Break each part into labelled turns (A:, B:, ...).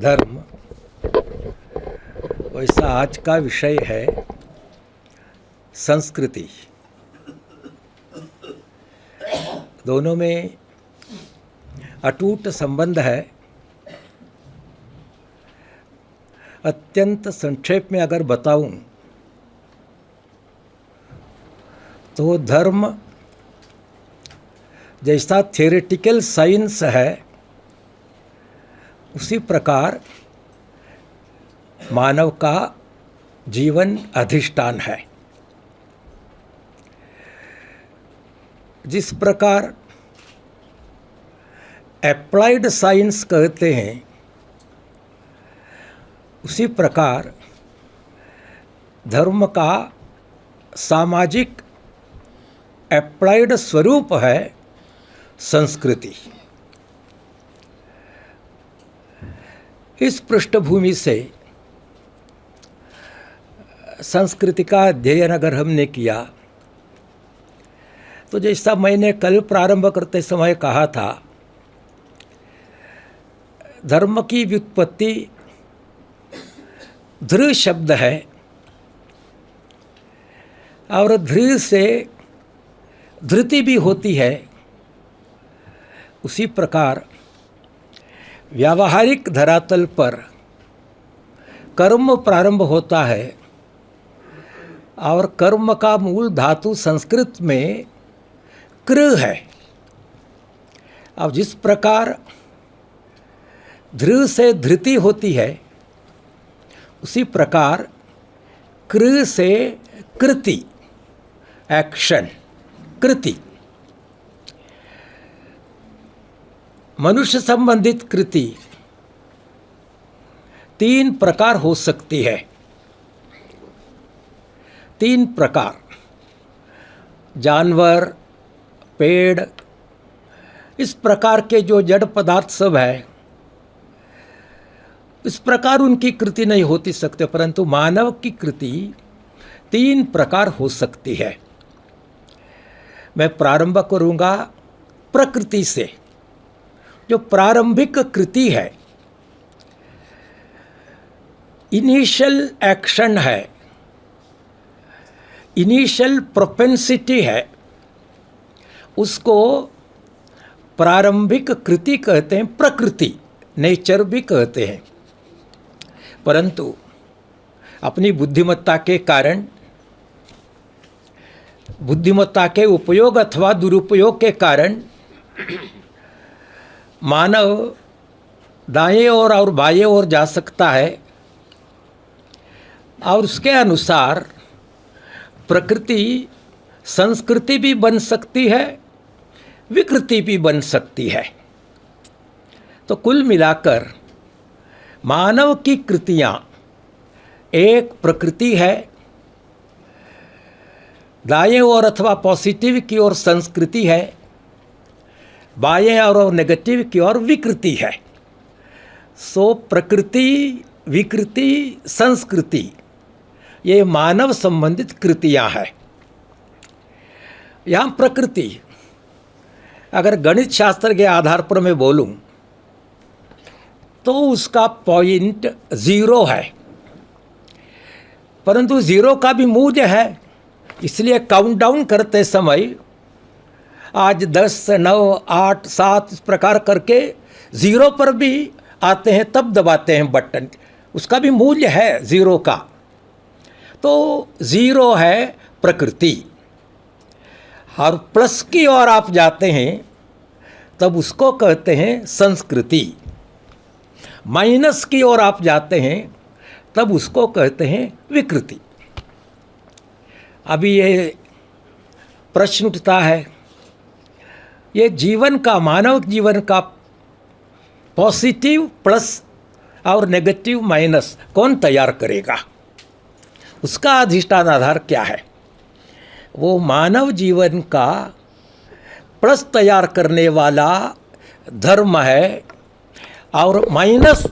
A: धर्म, वैसा आज का विषय है संस्कृति। दोनों में अटूट संबंध है। अत्यंत संक्षेप में अगर बताऊं तो धर्म जैसा थियोरेटिकल साइंस है, उसी प्रकार मानव का जीवन अधिष्ठान है। जिस प्रकार एप्लाइड साइंस कहते हैं, उसी प्रकार धर्म का सामाजिक एप्लाइड स्वरूप है संस्कृति। इस पृष्ठभूमि से संस्कृति का अध्ययन अगर हमने किया तो जैसा मैंने कल प्रारंभ करते समय कहा था, धर्म की व्युत्पत्ति धृ शब्द है और धृ से धृति भी होती है। उसी प्रकार व्यावहारिक धरातल पर कर्म प्रारंभ होता है और कर्म का मूल धातु संस्कृत में कृ है। अब जिस प्रकार धृ से धृति होती है, उसी प्रकार कृ से कृति, एक्शन, कृति। मनुष्य संबंधित कृति तीन प्रकार हो सकती है। तीन प्रकार, जानवर, पेड़, इस प्रकार के जो जड़ पदार्थ सब है, इस प्रकार उनकी कृति नहीं होती सकते, परंतु मानव की कृति तीन प्रकार हो सकती है। मैं प्रारंभ करूंगा प्रकृति से। जो प्रारंभिक कृति है, इनिशियल एक्शन है, इनिशियल प्रोपेंसिटी है, उसको प्रारंभिक कृति कहते हैं, प्रकृति, नेचर भी कहते हैं। परंतु अपनी बुद्धिमत्ता के कारण, बुद्धिमत्ता के उपयोग अथवा दुरुपयोग के कारण मानव दाएं ओर और बाएं ओर जा सकता है और उसके अनुसार प्रकृति संस्कृति भी बन सकती है, विकृति भी बन सकती है। तो कुल मिलाकर मानव की कृतियाँ एक प्रकृति है, दाएं ओर अथवा पॉजिटिव की ओर संस्कृति है, बाएं और नेगेटिव की ओर विकृति है। सो प्रकृति, विकृति, संस्कृति, ये मानव संबंधित कृतियाँ हैं। यहाँ प्रकृति अगर गणित शास्त्र के आधार पर मैं बोलूँ तो उसका पॉइंट ज़ीरो है, परंतु ज़ीरो का भी मूल्य है। इसलिए काउंटडाउन करते समय आज 10, 9, 8, 7 इस प्रकार करके ज़ीरो पर भी आते हैं, तब दबाते हैं बटन। उसका भी मूल्य है ज़ीरो का। तो ज़ीरो है प्रकृति, और प्लस की ओर आप जाते हैं तब उसको कहते हैं संस्कृति। माइनस की ओर आप जाते हैं तब उसको कहते हैं विकृति। अभी ये प्रश्न उठता है, ये जीवन का, मानव जीवन का पॉजिटिव प्लस और नेगेटिव माइनस कौन तैयार करेगा? उसका अधिष्ठान आधार क्या है? वो मानव जीवन का प्लस तैयार करने वाला धर्म है और माइनस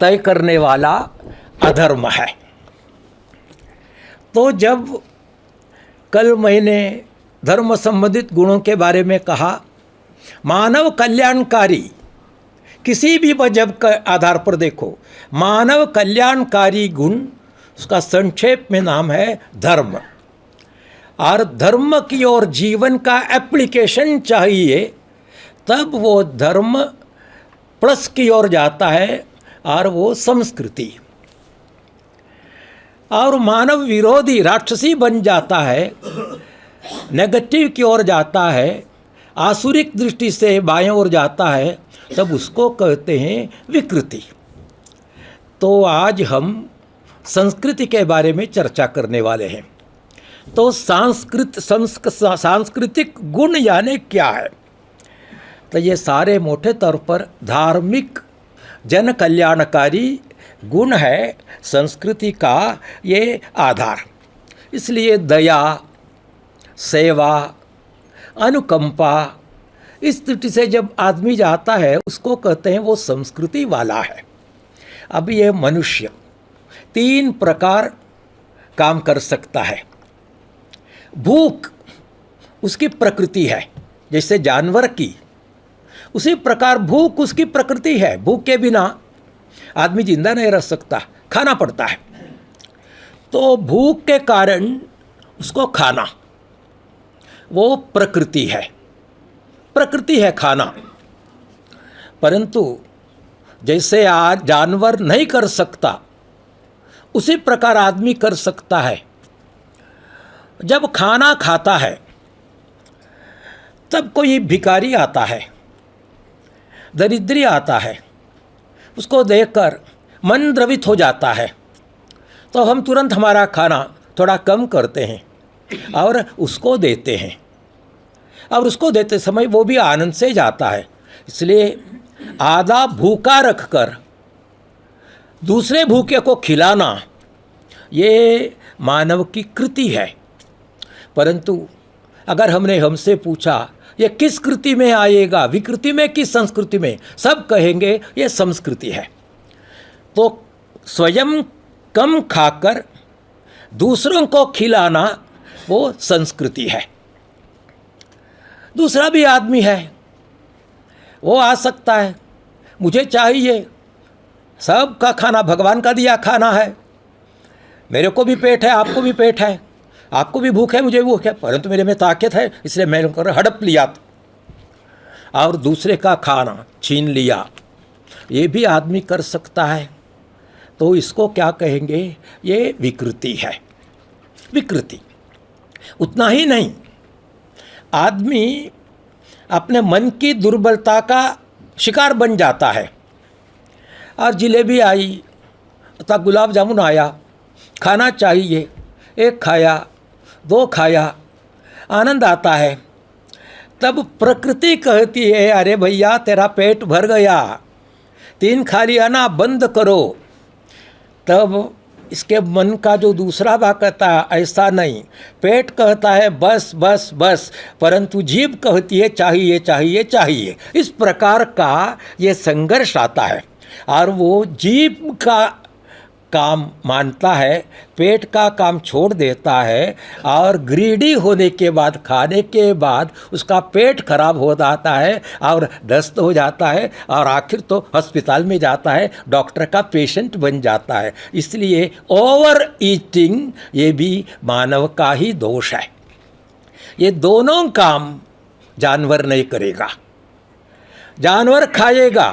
A: तय करने वाला अधर्म है। तो जब कल मैंने धर्म संबंधित गुणों के बारे में कहा, मानव कल्याणकारी किसी भी मजहब के आधार पर देखो, मानव कल्याणकारी गुण, उसका संक्षेप में नाम है धर्म। और धर्म की ओर जीवन का एप्लीकेशन चाहिए, तब वो धर्म प्लस की ओर जाता है और वो संस्कृति। और मानव विरोधी राक्षसी बन जाता है, नेगेटिव की ओर जाता है, आसुरिक दृष्टि से बाएं ओर जाता है, तब उसको कहते हैं विकृति। तो आज हम संस्कृति के बारे में चर्चा करने वाले हैं। तो सांस्कृतिक गुण यानी क्या है? तो ये सारे मोटे तौर पर धार्मिक जन कल्याणकारी गुण है संस्कृति का ये आधार। इसलिए दया, सेवा, अनुकंपा, इस दृष्टि से जब आदमी जाता है उसको कहते हैं वो संस्कृति वाला है। अब ये मनुष्य 3 प्रकार काम कर सकता है। भूख उसकी प्रकृति है, जैसे जानवर की, उसी प्रकार भूख उसकी प्रकृति है। भूख के बिना आदमी जिंदा नहीं रह सकता, खाना पड़ता है। तो भूख के कारण उसको खाना, वो प्रकृति है, प्रकृति है खाना। परंतु जैसे आज जानवर नहीं कर सकता, उसी प्रकार आदमी कर सकता है। जब खाना खाता है तब कोई भिखारी आता है, दरिद्री आता है, उसको देखकर मन द्रवित हो जाता है, तो हम तुरंत हमारा खाना थोड़ा कम करते हैं और उसको देते हैं। और उसको देते समय वो भी आनंद से जाता है। इसलिए आधा भूखा रखकर दूसरे भूखे को खिलाना ये मानव की कृति है। परंतु अगर हमसे पूछा ये किस कृति में आएगा, विकृति में कि संस्कृति में, सब कहेंगे ये संस्कृति है। तो स्वयं कम खाकर दूसरों को खिलाना वो संस्कृति है। दूसरा भी आदमी है, वो आ सकता है, मुझे चाहिए, सबका खाना भगवान का दिया खाना है, मेरे को भी पेट है, आपको भी पेट है, आपको भी भूख है, मुझे भी भूख है, परंतु मेरे में ताकत है, इसलिए मैंने हड़प लिया और दूसरे का खाना छीन लिया। ये भी आदमी कर सकता है। तो इसको क्या कहेंगे? ये विकृति है, विकृति। उतना ही नहीं, आदमी अपने मन की दुर्बलता का शिकार बन जाता है। और जिलेबी आई अथवा गुलाब जामुन आया, खाना चाहिए, 1 खाया, 2 खाया, आनंद आता है, तब प्रकृति कहती है अरे भैया तेरा पेट भर गया, 3 खा लिया ना, बंद करो। तब इसके मन का जो दूसरा भाग कहता है ऐसा नहीं, पेट कहता है बस बस बस, परंतु जीभ कहती है चाहिए चाहिए चाहिए। इस प्रकार का ये संघर्ष आता है और वो जीभ का काम मानता है, पेट का काम छोड़ देता है और ग्रीडी होने के बाद, खाने के बाद उसका पेट खराब हो जाता है और दस्त हो जाता है और आखिर तो अस्पताल में जाता है, डॉक्टर का पेशेंट बन जाता है। इसलिए ओवर ईटिंग ये भी मानव का ही दोष है। ये दोनों काम जानवर नहीं करेगा। जानवर खाएगा,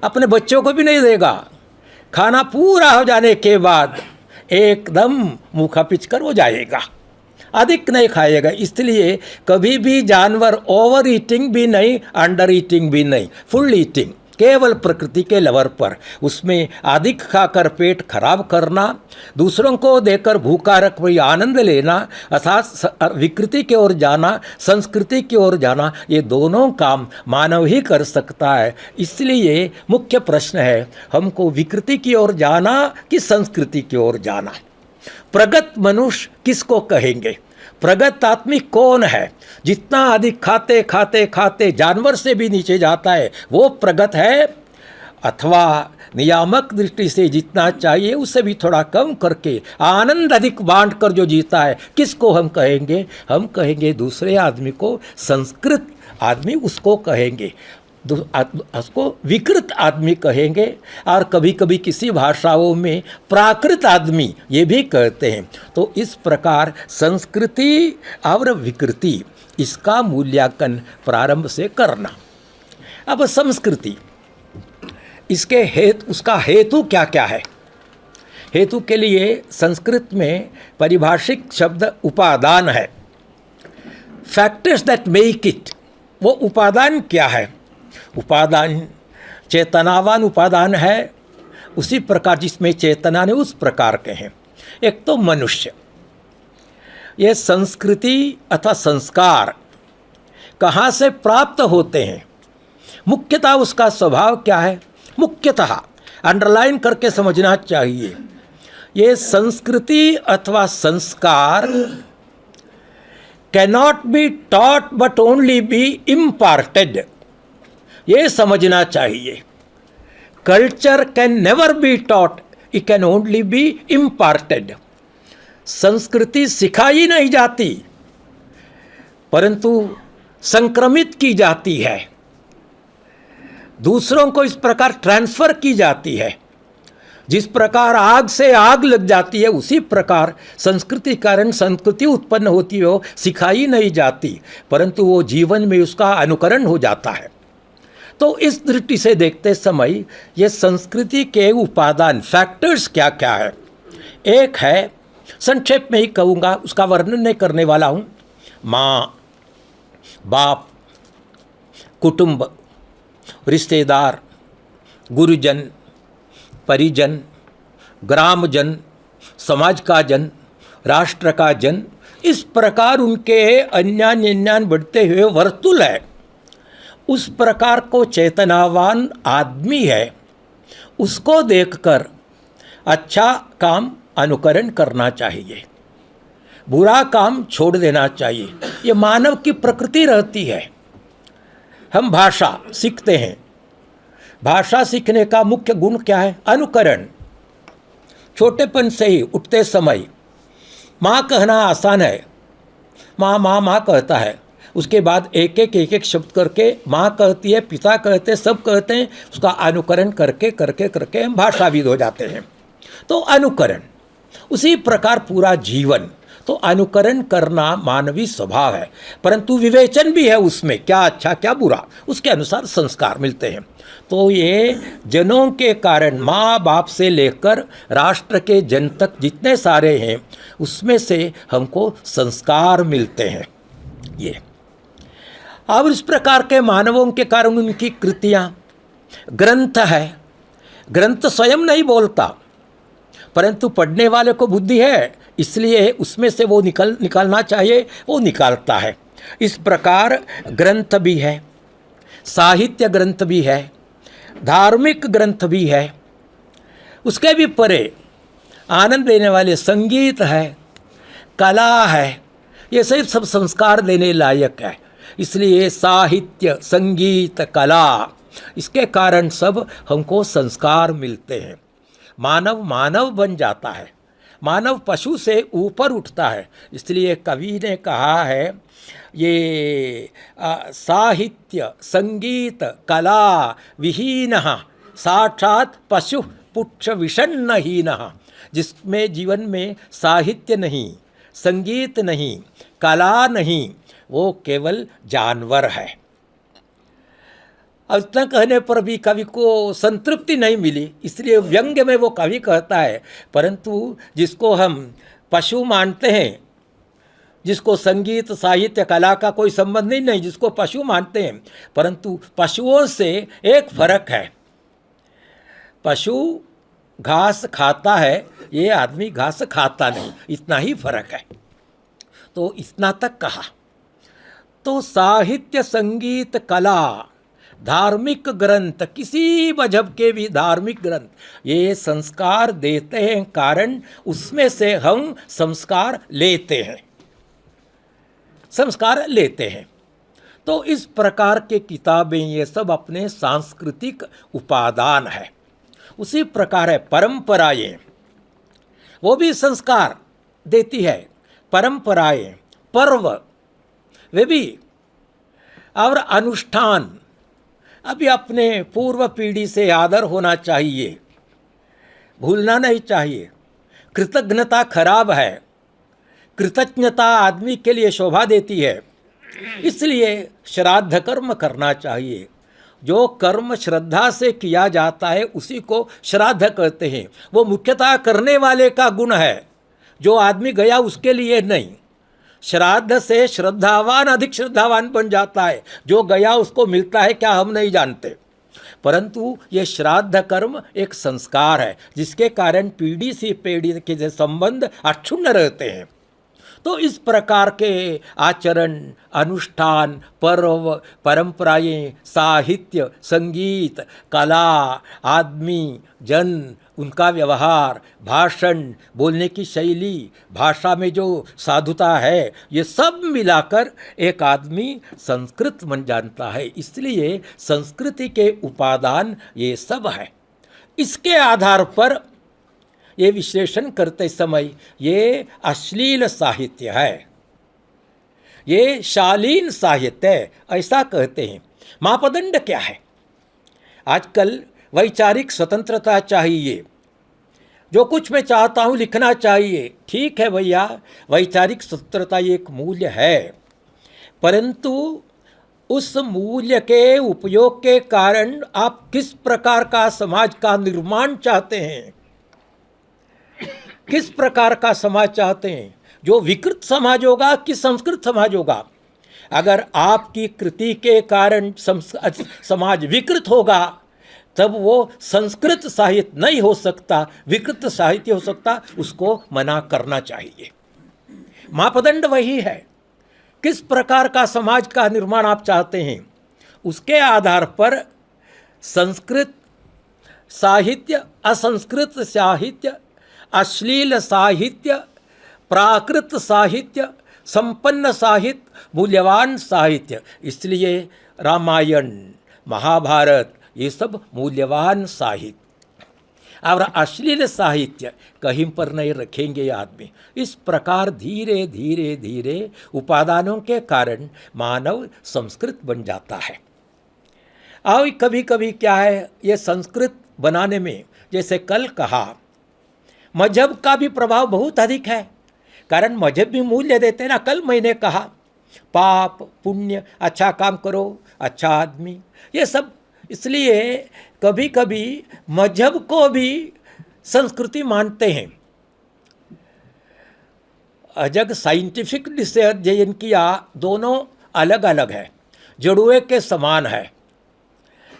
A: अपने बच्चों को भी नहीं देगा, खाना पूरा हो जाने के बाद एकदम मुँह पिचकर हो जाएगा, अधिक नहीं खाएगा। इसलिए कभी भी जानवर ओवर ईटिंग भी नहीं, अंडर ईटिंग भी नहीं, फुल ईटिंग, केवल प्रकृति के लेवल पर। उसमें अधिक खाकर पेट खराब करना, दूसरों को देकर भूखा रख कोई आनंद लेना, अर्थात विकृति की ओर जाना, संस्कृति की ओर जाना, ये दोनों काम मानव ही कर सकता है। इसलिए मुख्य प्रश्न है, हमको विकृति की ओर जाना कि संस्कृति की ओर जाना? प्रगत मनुष्य किसको कहेंगे? प्रगत आदमी कौन है? जितना अधिक खाते खाते खाते जानवर से भी नीचे जाता है वो प्रगत है, अथवा नियामक दृष्टि से जितना चाहिए उससे भी थोड़ा कम करके आनंद अधिक बांट कर जो जीता है, किसको हम कहेंगे? हम कहेंगे दूसरे आदमी को, संस्कृत आदमी उसको कहेंगे। उसको विकृत आदमी कहेंगे, और कभी कभी किसी भाषाओं में प्राकृत आदमी ये भी कहते हैं। तो इस प्रकार संस्कृति और विकृति इसका मूल्यांकन प्रारंभ से करना। अब संस्कृति, उसका हेतु क्या क्या है? हेतु के लिए संस्कृत में परिभाषिक शब्द उपादान है। फैक्टर्स दैट मेक इट, वो उपादान क्या है? उपादान चेतनावान उपादान है, उसी प्रकार जिसमें चेतना ने उस प्रकार के हैं। एक तो मनुष्य, ये संस्कृति अथवा संस्कार कहाँ से प्राप्त होते हैं? मुख्यतः उसका स्वभाव क्या है? मुख्यतः अंडरलाइन करके समझना चाहिए, ये संस्कृति अथवा संस्कार cannot be taught but only B imparted, ये समझना चाहिए। Culture can never be taught, it can only B imparted. संस्कृति सिखाई नहीं जाती, परंतु संक्रमित की जाती है, दूसरों को इस प्रकार ट्रांसफर की जाती है। जिस प्रकार आग से आग लग जाती है, उसी प्रकार संस्कृति कारण संस्कृति उत्पन्न होती हो, सिखाई नहीं जाती, परंतु वो जीवन में उसका अनुकरण हो जाता है। तो इस दृष्टि से देखते समय ये संस्कृति के उपादान फैक्टर्स क्या क्या है? एक है, संक्षेप में ही कहूँगा, उसका वर्णन नहीं करने वाला हूँ। माँ, बाप, कुटुंब, रिश्तेदार, गुरुजन, परिजन, ग्रामजन, समाज का जन, राष्ट्र का जन, इस प्रकार उनके अन्यान बढ़ते हुए वर्तुल है। उस प्रकार को चेतनावान आदमी है, उसको देखकर अच्छा काम अनुकरण करना चाहिए, बुरा काम छोड़ देना चाहिए। ये मानव की प्रकृति रहती है। हम भाषा सीखते हैं, भाषा सीखने का मुख्य गुण क्या है? अनुकरण। छोटेपन से ही उठते समय माँ कहना आसान है, माँ माँ माँ कहता है, उसके बाद एक एक शब्द करके माँ कहती है, पिता कहते हैं, सब कहते हैं, उसका अनुकरण करके करके करके हम भाषाविद हो जाते हैं। तो अनुकरण, उसी प्रकार पूरा जीवन, तो अनुकरण करना मानवीय स्वभाव है, परंतु विवेचन भी है उसमें, क्या अच्छा क्या बुरा, उसके अनुसार संस्कार मिलते हैं। तो ये जनों के कारण, माँ बाप से लेकर राष्ट्र के जन तक जितने सारे हैं, उसमें से हमको संस्कार मिलते हैं। ये अब इस प्रकार के मानवों के कारण उनकी कृतियाँ, ग्रंथ है, ग्रंथ स्वयं नहीं बोलता, परंतु पढ़ने वाले को बुद्धि है, इसलिए उसमें से वो निकालना चाहिए, वो निकालता है। इस प्रकार ग्रंथ भी है, साहित्य ग्रंथ भी है, धार्मिक ग्रंथ भी है, उसके भी परे आनंद देने वाले संगीत है, कला है, ये सब संस्कार देने लायक है। इसलिए साहित्य, संगीत, कला, इसके कारण सब हमको संस्कार मिलते हैं। मानव मानव बन जाता है, मानव पशु से ऊपर उठता है। इसलिए कवि ने कहा है, ये साहित्य संगीत कला विहीनः साक्षात पशु पुच्छ विषण्णहीनः, जिसमें जीवन में साहित्य नहीं, संगीत नहीं, कला नहीं, वो केवल जानवर है। इतना कहने पर भी कवि को संतृप्ति नहीं मिली, इसलिए व्यंग्य में वो कवि कहता है, परंतु जिसको हम पशु मानते हैं, जिसको संगीत साहित्य कला का कोई संबंध नहीं, जिसको पशु मानते हैं, परंतु पशुओं से एक फर्क है, पशु घास खाता है, ये आदमी घास खाता नहीं, इतना ही फर्क है। तो इतना तक कहा। तो साहित्य संगीत कला धार्मिक ग्रंथ, किसी मजहब के भी धार्मिक ग्रंथ, ये संस्कार देते हैं, कारण उसमें से हम संस्कार लेते हैं, संस्कार लेते हैं। तो इस प्रकार के किताबें ये सब अपने सांस्कृतिक उपादान है। उसी प्रकार है परंपराएं, वो भी संस्कार देती है, परंपराएं, पर्व वे भी, और अनुष्ठान, अभी अपने पूर्व पीढ़ी से आदर होना चाहिए, भूलना नहीं चाहिए। कृतज्ञता खराब है, कृतज्ञता आदमी के लिए शोभा देती है, इसलिए श्राद्ध कर्म करना चाहिए। जो कर्म श्रद्धा से किया जाता है उसी को श्राद्ध कहते हैं। वो मुख्यतः करने वाले का गुण है, जो आदमी गया उसके लिए नहीं। श्राद्ध से श्रद्धावान अधिक श्रद्धावान बन जाता है, जो गया उसको मिलता है क्या हम नहीं जानते। परंतु ये श्राद्ध कर्म एक संस्कार है जिसके कारण पीढ़ी से पीढ़ी के संबंध अक्षुण्ण रहते हैं। तो इस प्रकार के आचरण, अनुष्ठान, पर्व, परंपराएं, साहित्य, संगीत, कला, आदमी, जन, उनका व्यवहार, भाषण, बोलने की शैली, भाषा में जो साधुता है, ये सब मिलाकर एक आदमी संस्कृत बन जानता है। इसलिए संस्कृति के उपादान ये सब है। इसके आधार पर ये विश्लेषण करते समय ये अश्लील साहित्य है, ये शालीन साहित्य है, ऐसा कहते हैं। मापदंड क्या है? आजकल वैचारिक स्वतंत्रता चाहिए, जो कुछ मैं चाहता हूँ लिखना चाहिए। ठीक है भैया, वैचारिक स्वतंत्रता एक मूल्य है, परंतु उस मूल्य के उपयोग के कारण आप किस प्रकार का समाज का निर्माण चाहते हैं, किस प्रकार का समाज चाहते हैं? जो विकृत समाज होगा कि संस्कृत समाज होगा? अगर आपकी कृति के कारण समाज विकृत होगा तब वो संस्कृत साहित्य नहीं हो सकता, विकृत साहित्य हो सकता, उसको मना करना चाहिए। मापदंड वही है, किस प्रकार का समाज का निर्माण आप चाहते हैं, उसके आधार पर संस्कृत साहित्य, असंस्कृत साहित्य, अश्लील साहित्य, प्राकृत साहित्य, संपन्न साहित्य, मूल्यवान साहित्य, इसलिए रामायण, महाभारत ये सब मूल्यवान साहित्य। और अश्लील साहित्य कहीं पर नहीं रखेंगे आदमी। इस प्रकार धीरे धीरे धीरे उपादानों के कारण मानव संस्कृत बन जाता है। और कभी कभी क्या है, ये संस्कृत बनाने में, जैसे कल कहा, मजहब का भी प्रभाव बहुत अधिक है, कारण मजहब भी मूल्य देते हैं ना। कल मैंने कहा पाप पुण्य, अच्छा काम करो, अच्छा आदमी, ये सब। इसलिए कभी कभी मजहब को भी संस्कृति मानते हैं। जब साइंटिफिक अध्ययन किया, दोनों अलग अलग है, जुड़वे के समान है।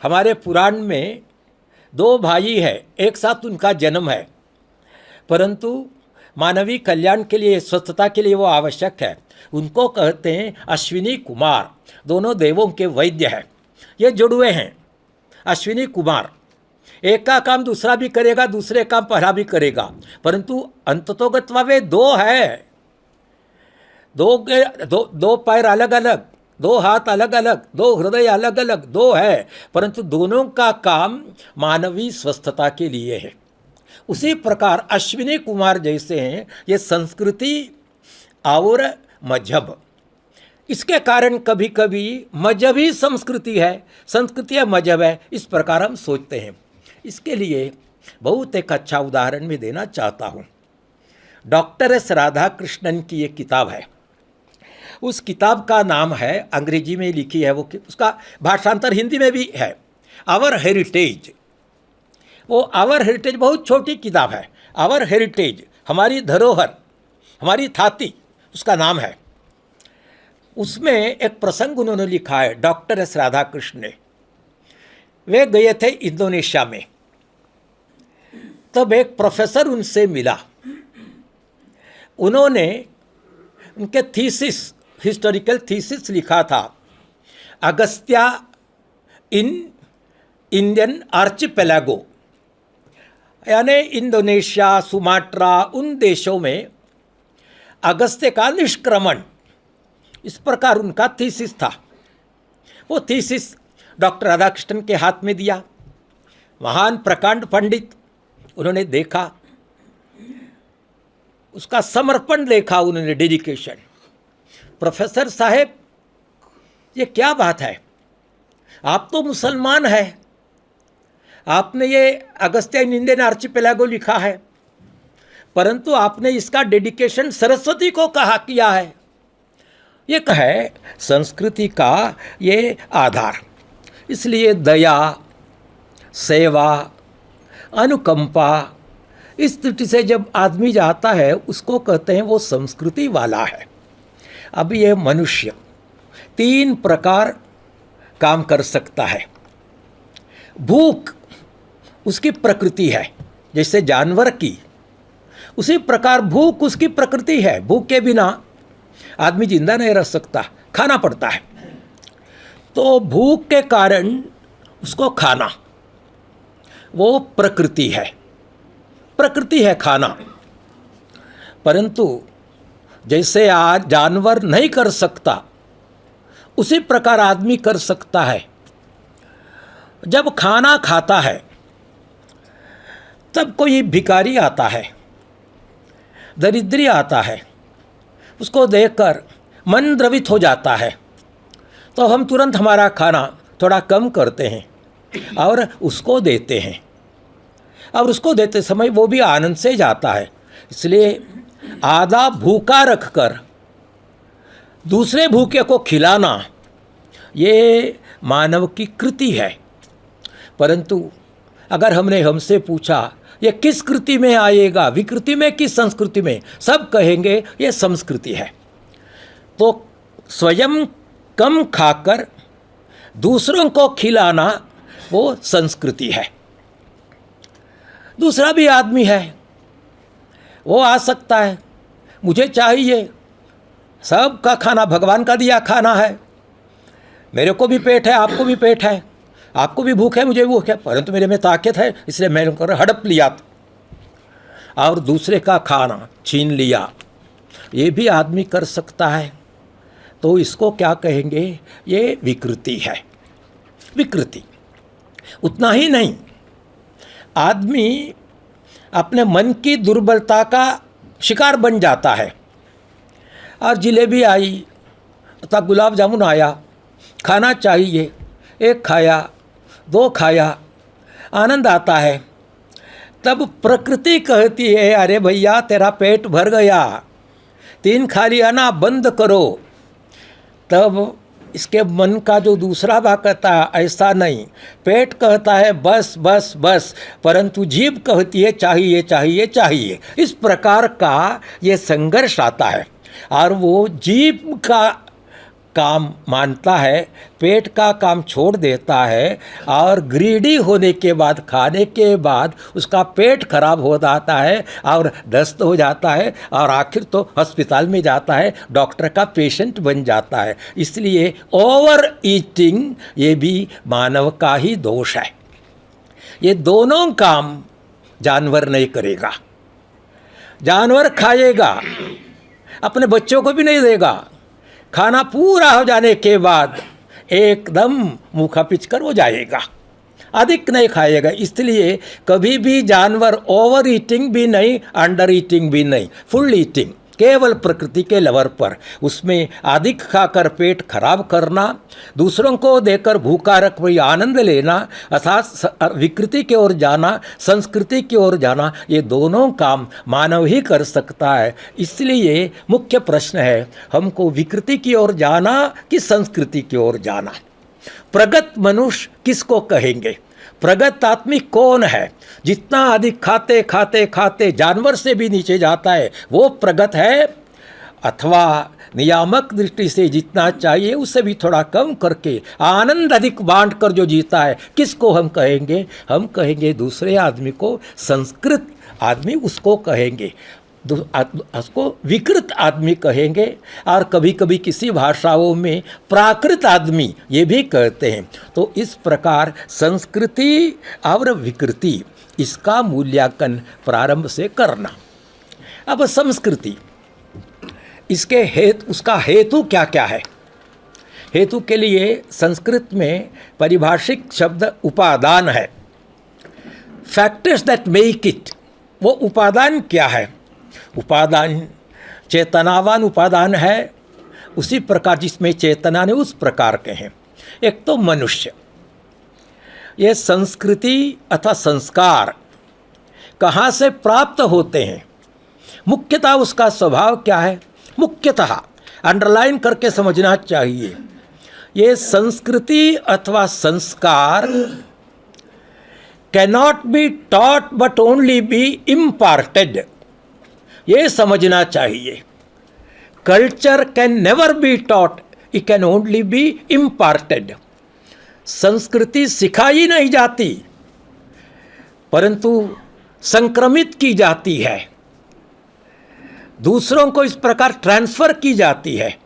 A: हमारे पुराण में दो भाई है, एक साथ उनका जन्म है, परंतु मानवीय कल्याण के लिए, स्वस्थता के लिए वो आवश्यक है। उनको कहते हैं अश्विनी कुमार, दोनों देवों के वैद्य हैं। ये जुड़वे हैं अश्विनी कुमार, एक का काम दूसरा भी करेगा, दूसरे काम पहला भी करेगा, परंतु अंततोगत्वा वे दो है। दो पैर अलग अलग, दो हाथ अलग अलग, दो हृदय अलग अलग, दो है, परंतु दोनों का काम मानवीय स्वस्थता के लिए है। उसी प्रकार अश्विनी कुमार जैसे हैं ये संस्कृति और मजहब। इसके कारण कभी कभी मजहब ही संस्कृति है, संस्कृति है मजहब है, इस प्रकार हम सोचते हैं। इसके लिए बहुत एक अच्छा उदाहरण मैं देना चाहता हूँ। डॉक्टर एस राधाकृष्णन की एक किताब है, उस किताब का नाम है, अंग्रेजी में लिखी है वो, उसका भाषांतर हिंदी में भी है, आवर हेरिटेज। वो आवर हेरिटेज बहुत छोटी किताब है, आवर हेरिटेज, हमारी धरोहर, हमारी थाती, उसका नाम है। उसमें एक प्रसंग उन्होंने लिखा है, डॉक्टर एस राधाकृष्ण ने। वे गए थे इंडोनेशिया में, तब एक प्रोफेसर उनसे मिला। उन्होंने उनके थीसिस, हिस्टोरिकल थीसिस लिखा था, अगस्त्या इन इंडियन आर्चिपेलागो, यानी इंडोनेशिया, सुमाट्रा, उन देशों में अगस्त्य का निष्क्रमण, इस प्रकार उनका थीसिस था। वो थीसिस डॉक्टर राधाकृष्णन के हाथ में दिया। महान प्रकांड पंडित, उन्होंने देखा, उसका समर्पण देखा उन्होंने, डेडिकेशन। प्रोफेसर साहब, ये क्या बात है? आप तो मुसलमान हैं, आपने ये अगस्तियन इंडियन आर्चिपेलागो लिखा है, परंतु आपने इसका डेडिकेशन सरस्वती को कहा किया है। ये है संस्कृति का ये आधार। इसलिए दया, सेवा, अनुकंपा, इस दृष्टि से जब आदमी जाता है उसको कहते हैं वो संस्कृति वाला है। अब ये मनुष्य 3 प्रकार काम कर सकता है। भूख उसकी प्रकृति है, जैसे जानवर की, उसी प्रकार भूख उसकी प्रकृति है। भूख के बिना आदमी जिंदा नहीं रह सकता, खाना पड़ता है। तो भूख के कारण उसको खाना, वो प्रकृति है, प्रकृति है खाना। परंतु जैसे आज जानवर नहीं कर सकता, उसी प्रकार आदमी कर सकता है। जब खाना खाता है तब कोई भिखारी आता है, दरिद्री आता है, उसको देखकर मन द्रवित हो जाता है, तो हम तुरंत हमारा खाना थोड़ा कम करते हैं और उसको देते हैं, और उसको देते समय वो भी आनंद से जाता है। इसलिए आधा भूखा रखकर दूसरे भूखे को खिलाना ये मानव की कृति है। परंतु अगर हमसे पूछा ये किस कृति में आएगा, विकृति में कि संस्कृति में, सब कहेंगे ये संस्कृति है। तो स्वयं कम खाकर दूसरों को खिलाना वो संस्कृति है। दूसरा भी आदमी है, वो आ सकता है, मुझे चाहिए, सबका खाना भगवान का दिया खाना है, मेरे को भी पेट है, आपको भी पेट है, आपको भी भूख है, मुझे भी भूख है, परंतु मेरे में ताकत है, इसलिए मैंने हड़प लिया और दूसरे का खाना छीन लिया। ये भी आदमी कर सकता है। तो इसको क्या कहेंगे, ये विकृति है। विकृति उतना ही नहीं, आदमी अपने मन की दुर्बलता का शिकार बन जाता है। और जिलेबी आई तथा गुलाब जामुन आया, खाना चाहिए, 1 खाया, 2 खाया, आनंद आता है, तब प्रकृति कहती है अरे भैया तेरा पेट भर गया, 3 खा लिया ना, बंद करो। तब इसके मन का जो दूसरा भाग कहता है ऐसा नहीं, पेट कहता है बस बस बस, परंतु जीभ कहती है चाहिए चाहिए चाहिए। इस प्रकार का ये संघर्ष आता है और वो जीभ का काम मानता है, पेट का काम छोड़ देता है और ग्रीडी होने के बाद, खाने के बाद उसका पेट खराब हो जाता है और दस्त हो जाता है और आखिर तो अस्पताल में जाता है, डॉक्टर का पेशेंट बन जाता है। इसलिए ओवर ईटिंग ये भी मानव का ही दोष है। ये दोनों काम जानवर नहीं करेगा। जानवर खाएगा, अपने बच्चों को भी नहीं देगा, खाना पूरा हो जाने के बाद एकदम मुँह पिचकर हो जाएगा, अधिक नहीं खाएगा। इसलिए कभी भी जानवर ओवर ईटिंग भी नहीं, अंडर ईटिंग भी नहीं, फुल ईटिंग, केवल प्रकृति के लेवल पर। उसमें अधिक खाकर पेट खराब करना, दूसरों को देकर भूखा रख कोई आनंद लेना, अर्थात विकृति की ओर जाना, संस्कृति की ओर जाना, ये दोनों काम मानव ही कर सकता है। इसलिए मुख्य प्रश्न है, हमको विकृति की ओर जाना कि संस्कृति की ओर जाना? प्रगत मनुष्य किसको कहेंगे? प्रगत आदमी कौन है? जितना अधिक खाते खाते खाते जानवर से भी नीचे जाता है वो प्रगत है, अथवा नियामक दृष्टि से जितना चाहिए उससे भी थोड़ा कम करके आनंद अधिक बांट कर जो जीता है, किसको हम कहेंगे? हम कहेंगे दूसरे आदमी को संस्कृत आदमी उसको कहेंगे, उसको विकृत आदमी कहेंगे। और कभी कभी किसी भाषाओं में प्राकृत आदमी ये भी कहते हैं। तो इस प्रकार संस्कृति और विकृति, इसका मूल्यांकन प्रारंभ से करना। अब संस्कृति, इसके उसका हेतु क्या क्या है? हेतु के लिए संस्कृत में परिभाषिक शब्द उपादान है। Factors that make it. वो उपादान क्या है? उपादान चेतनावान उपादान है, उसी प्रकार जिसमें चेतना ने उस प्रकार के हैं। एक तो मनुष्य, ये संस्कृति अथवा संस्कार कहाँ से प्राप्त होते हैं, मुख्यतः उसका स्वभाव क्या है, मुख्यतः अंडरलाइन करके समझना चाहिए। ये संस्कृति अथवा संस्कार cannot be taught but only B imparted, ये समझना चाहिए। Culture can never be taught, it can only B imparted. संस्कृति सिखाई नहीं जाती परंतु संक्रमित की जाती है, दूसरों को इस प्रकार ट्रांसफर की जाती है।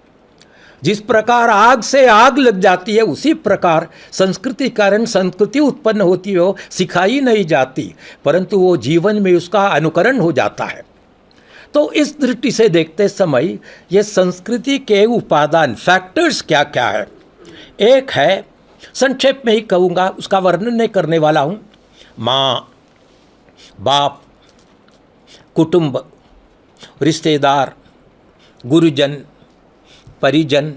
A: जिस प्रकार आग से आग लग जाती है उसी प्रकार संस्कृति कारण संस्कृति उत्पन्न होती है, वो सिखाई नहीं जाती परंतु वो जीवन में उसका अनुकरण हो जाता है। तो इस दृष्टि से देखते समय ये संस्कृति के उपादान फैक्टर्स क्या क्या है। एक है, संक्षेप में ही कहूँगा, उसका वर्णन नहीं करने वाला हूँ। माँ, बाप, कुटुंब, रिश्तेदार, गुरुजन, परिजन,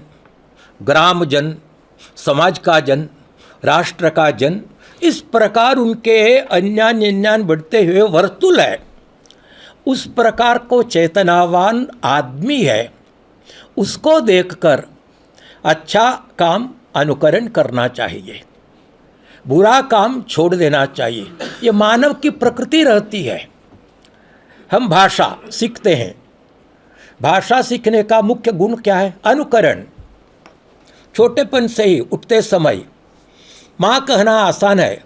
A: ग्रामजन, समाज का जन, राष्ट्र का जन, इस प्रकार उनके अन्यान बढ़ते हुए वर्तुल है। उस प्रकार को चेतनावान आदमी है, उसको देखकर अच्छा काम अनुकरण करना चाहिए, बुरा काम छोड़ देना चाहिए। ये मानव की प्रकृति रहती है। हम भाषा सीखते हैं, भाषा सीखने का मुख्य गुण क्या है, अनुकरण। छोटेपन से ही उठते समय माँ कहना आसान है,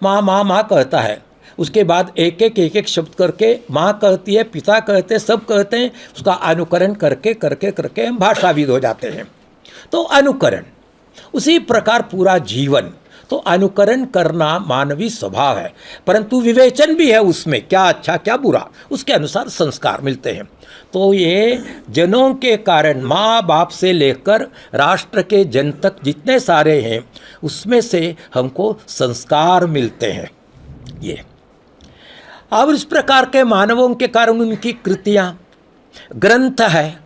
A: माँ माँ माँ कहता है, उसके बाद एक एक शब्द करके माँ कहती है, पिता कहते हैं, सब कहते हैं, उसका अनुकरण करके करके करके हम भाषाविद हो जाते हैं। तो अनुकरण, उसी प्रकार पूरा जीवन, तो अनुकरण करना मानवीय स्वभाव है परंतु विवेचन भी है उसमें, क्या अच्छा क्या बुरा, उसके अनुसार संस्कार मिलते हैं। तो ये जनों के कारण माँ बाप से लेकर राष्ट्र के जन तक जितने सारे हैं उसमें से हमको संस्कार मिलते हैं। ये अब इस प्रकार के मानवों के कारण उनकी कृतियाँ, ग्रंथ है,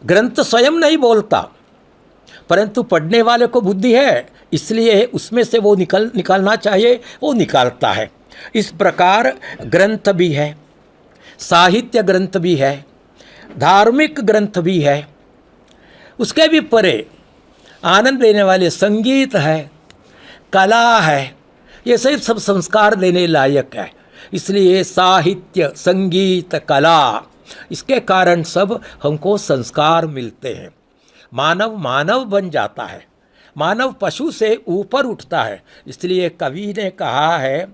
A: ग्रंथ स्वयं नहीं बोलता परंतु पढ़ने वाले को बुद्धि है, इसलिए उसमें से वो निकालना चाहिए, वो निकालता है। इस प्रकार ग्रंथ भी है, साहित्य ग्रंथ भी है, धार्मिक ग्रंथ भी है, उसके भी परे आनंद देने वाले संगीत है, कला है, ये सब संस्कार देने लायक है। इसलिए साहित्य, संगीत, कला, इसके कारण सब हमको संस्कार मिलते हैं। मानव मानव बन जाता है, मानव पशु से ऊपर उठता है। इसलिए कवि ने कहा है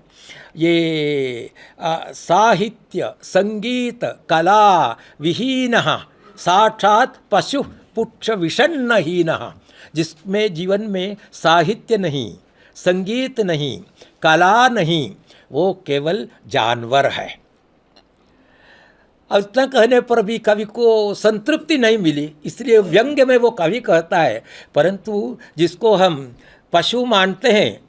A: ये साहित्य संगीत कला विहीनः साक्षात पशु पुच्छ विषन्नहीनः, जिसमें जीवन में साहित्य नहीं, संगीत नहीं, कला नहीं, वो केवल जानवर है। इतना कहने पर भी कवि को संतृप्ति नहीं मिली, इसलिए व्यंग्य में वो कवि कहता है, परंतु जिसको हम पशु मानते हैं,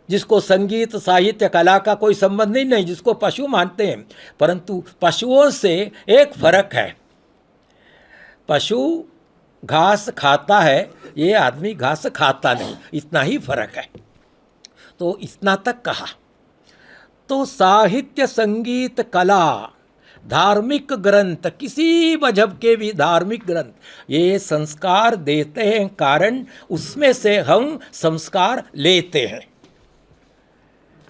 A: जिसको संगीत साहित्य कला का कोई संबंध नहीं, जिसको पशु मानते हैं, परंतु पशुओं से एक फर्क है, पशु घास खाता है, ये आदमी घास खाता नहीं, इतना ही फर्क है। तो इतना तक कहा। तो साहित्य संगीत कला धार्मिक ग्रंथ, किसी मजहब के भी धार्मिक ग्रंथ, ये संस्कार देते हैं, कारण उसमें से हम संस्कार लेते हैं,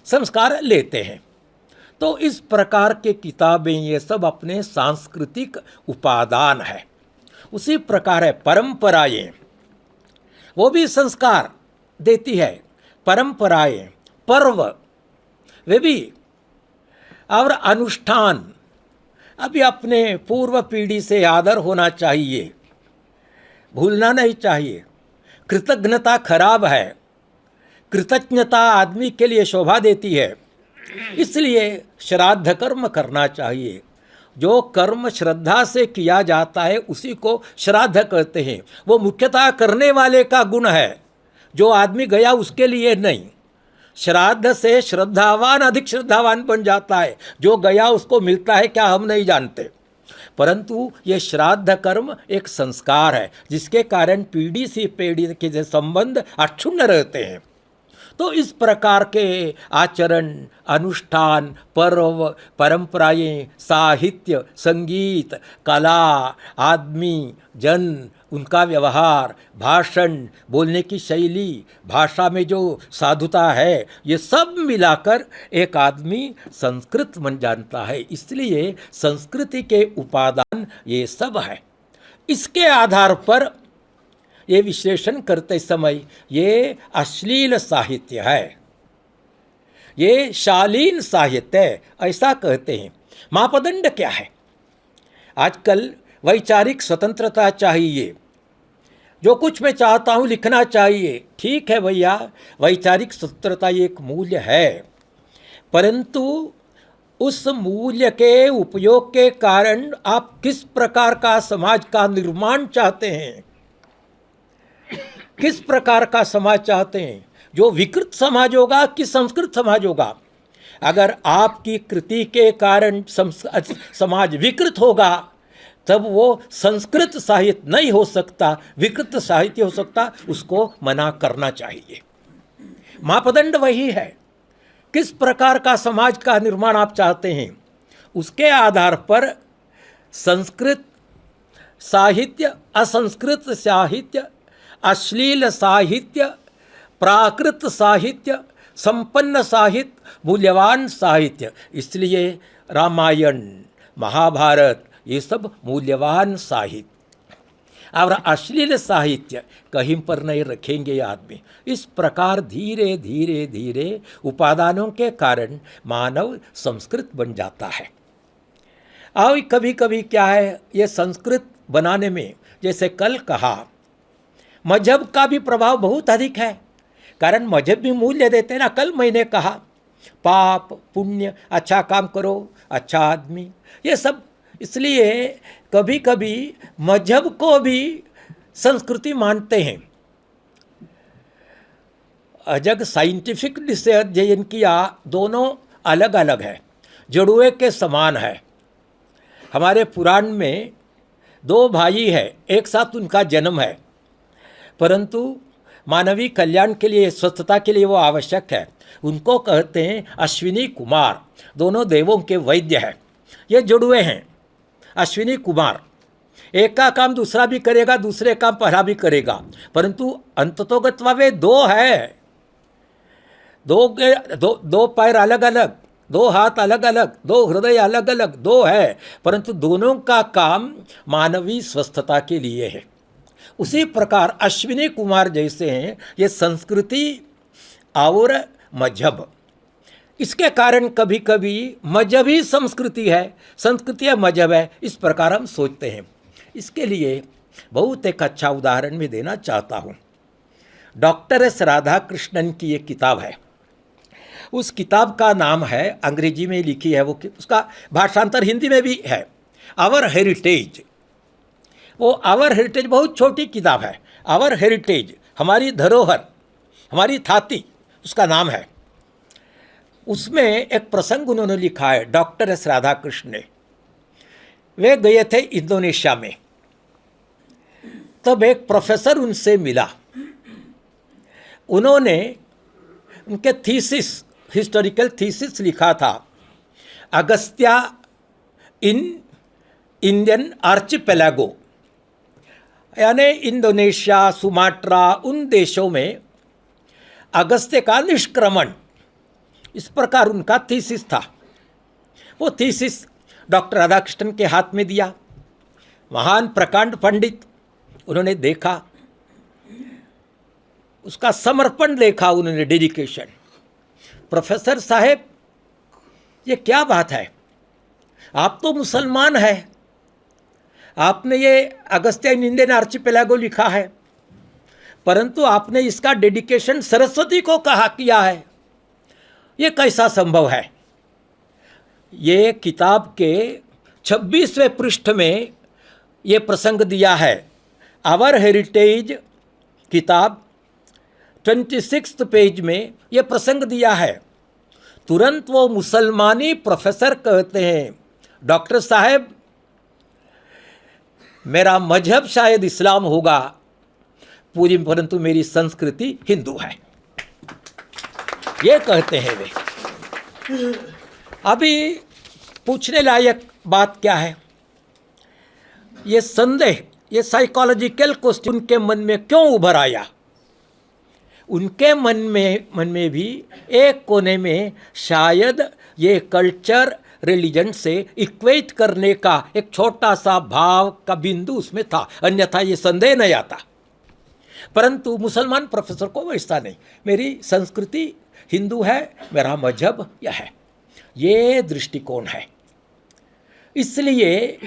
A: संस्कार लेते हैं। तो इस प्रकार के किताबें ये सब अपने सांस्कृतिक उपादान है। उसी प्रकार है परंपराएं, वो भी संस्कार देती है, परंपराएं, पर्व वे भी, और अनुष्ठान। अभी अपने पूर्व पीढ़ी से आदर होना चाहिए, भूलना नहीं चाहिए। कृतज्ञता खराब है, कृतज्ञता आदमी के लिए शोभा देती है, इसलिए श्राद्ध कर्म करना चाहिए। जो कर्म श्रद्धा से किया जाता है उसी को श्राद्ध कहते हैं। वो मुख्यतः करने वाले का गुण है, जो आदमी गया उसके लिए नहीं। श्राद्ध से श्रद्धावान अधिक श्रद्धावान बन जाता है, जो गया उसको मिलता है क्या हम नहीं जानते। परंतु ये श्राद्ध कर्म एक संस्कार है, जिसके कारण पीढ़ी से पीढ़ी के संबंध अक्षुण्ण रहते हैं। तो इस प्रकार के आचरण, अनुष्ठान, पर्व, परंपराएं, साहित्य, संगीत, कला, आदमी, जन, उनका व्यवहार, भाषण, बोलने की शैली, भाषा में जो साधुता है, ये सब मिलाकर एक आदमी संस्कृत बन जानता है। इसलिए संस्कृति के उपादान ये सब है। इसके आधार पर ये विश्लेषण करते समय ये अश्लील साहित्य है, ये शालीन साहित्य है, ऐसा कहते हैं। मापदंड क्या है? आजकल वैचारिक स्वतंत्रता चाहिए, जो कुछ मैं चाहता हूँ लिखना चाहिए। ठीक है भैया, वैचारिक स्वतंत्रता एक मूल्य है, परंतु उस मूल्य के उपयोग के कारण आप किस प्रकार का समाज का निर्माण चाहते हैं, किस प्रकार का समाज चाहते हैं? जो विकृत समाज होगा कि संस्कृत समाज होगा? अगर आपकी कृति के कारण समाज विकृत होगा तब वो संस्कृत साहित्य नहीं हो सकता, विकृत साहित्य हो सकता, उसको मना करना चाहिए। मापदंड वही है, किस प्रकार का समाज का निर्माण आप चाहते हैं, उसके आधार पर संस्कृत साहित्य, असंस्कृत साहित्य, अश्लील साहित्य, प्राकृत साहित्य, संपन्न साहित्य, मूल्यवान साहित्य, इसलिए रामायण, महाभारत ये सब मूल्यवान साहित्य। और अश्लील साहित्य कहीं पर नहीं रखेंगे आदमी। इस प्रकार धीरे धीरे धीरे उपादानों के कारण मानव संस्कृत बन जाता है। और कभी कभी क्या है, ये संस्कृत बनाने में, जैसे कल कहा, मजहब का भी प्रभाव बहुत अधिक है, कारण मजहब भी मूल्य देते हैं ना। कल मैंने कहा पाप पुण्य, अच्छा काम करो, अच्छा आदमी, ये सब। इसलिए कभी कभी मजहब को भी संस्कृति मानते हैं। जब साइंटिफिक से अध्ययन किया, दोनों अलग अलग है, जुड़वे के समान है। हमारे पुराण में दो भाई है, एक साथ उनका जन्म है, परंतु मानवीय कल्याण के लिए, स्वस्थता के लिए वो आवश्यक है। उनको कहते हैं अश्विनी कुमार, दोनों देवों के वैद्य हैं। ये जुड़वे हैं अश्विनी कुमार, एक का काम दूसरा भी करेगा, दूसरे काम पहला भी करेगा, परंतु अंततोगत्वा वे दो है। दो पैर अलग अलग, दो हाथ अलग अलग, दो हृदय अलग अलग, दो है, परंतु दोनों का काम मानवीय स्वस्थता के लिए है। उसी प्रकार अश्विनी कुमार जैसे हैं ये संस्कृति और मजहब। इसके कारण कभी कभी मजहब ही संस्कृति है, संस्कृति है मजहब है, इस प्रकार हम सोचते हैं। इसके लिए बहुत एक अच्छा उदाहरण मैं देना चाहता हूँ। डॉक्टर एस राधाकृष्णन की एक किताब है, उस किताब का नाम है, अंग्रेजी में लिखी है वो, उसका भाषांतर हिंदी में भी है, आवर हेरिटेज। वो आवर हेरिटेज बहुत छोटी किताब है, आवर हेरिटेज, हमारी धरोहर, हमारी थाती, उसका नाम है। उसमें एक प्रसंग उन्होंने लिखा है, डॉक्टर एस राधाकृष्ण ने। वे गए थे इंडोनेशिया में, तब एक प्रोफेसर उनसे मिला। उन्होंने उनके थीसिस, हिस्टोरिकल थीसिस लिखा था, अगस्त्या इन इंडियन आर्चिपेलागो, यानी इंडोनेशिया, सुमाट्रा, उन देशों में अगस्त्य का निष्क्रमण, इस प्रकार उनका थीसिस था। वो थीसिस डॉक्टर राधाकृष्णन के हाथ में दिया। महान प्रकांड पंडित, उन्होंने देखा, उसका समर्पण देखा उन्होंने, डेडिकेशन। प्रोफेसर साहब, ये क्या बात है, आप तो मुसलमान हैं, आपने ये अगस्त्या इन इंडियन आर्चिपेलागो लिखा है, परंतु आपने इसका डेडिकेशन सरस्वती को कहा किया है, ये कैसा संभव है? ये किताब के 26वें पृष्ठ में ये प्रसंग दिया है। आवर हेरिटेज किताब 26 पेज में ये प्रसंग दिया है। तुरंत वो मुसलमानी प्रोफेसर कहते हैं, डॉक्टर साहब मेरा मजहब शायद इस्लाम होगा पूरी, परंतु मेरी संस्कृति हिंदू है। ये कहते हैं वे। अभी पूछने लायक बात क्या है, ये संदेह, ये साइकोलॉजिकल क्वेश्चन उनके मन में क्यों उभर आया? उनके मन में भी एक कोने में शायद ये कल्चर रिलीजन से इक्वेट करने का एक छोटा सा भाव का बिंदु उसमें था, अन्यथा ये संदेह नहीं आता। परंतु मुसलमान प्रोफेसर को वैसा नहीं, मेरी संस्कृति हिंदू है, मेरा मजहब यह है, ये दृष्टिकोण है। इसलिए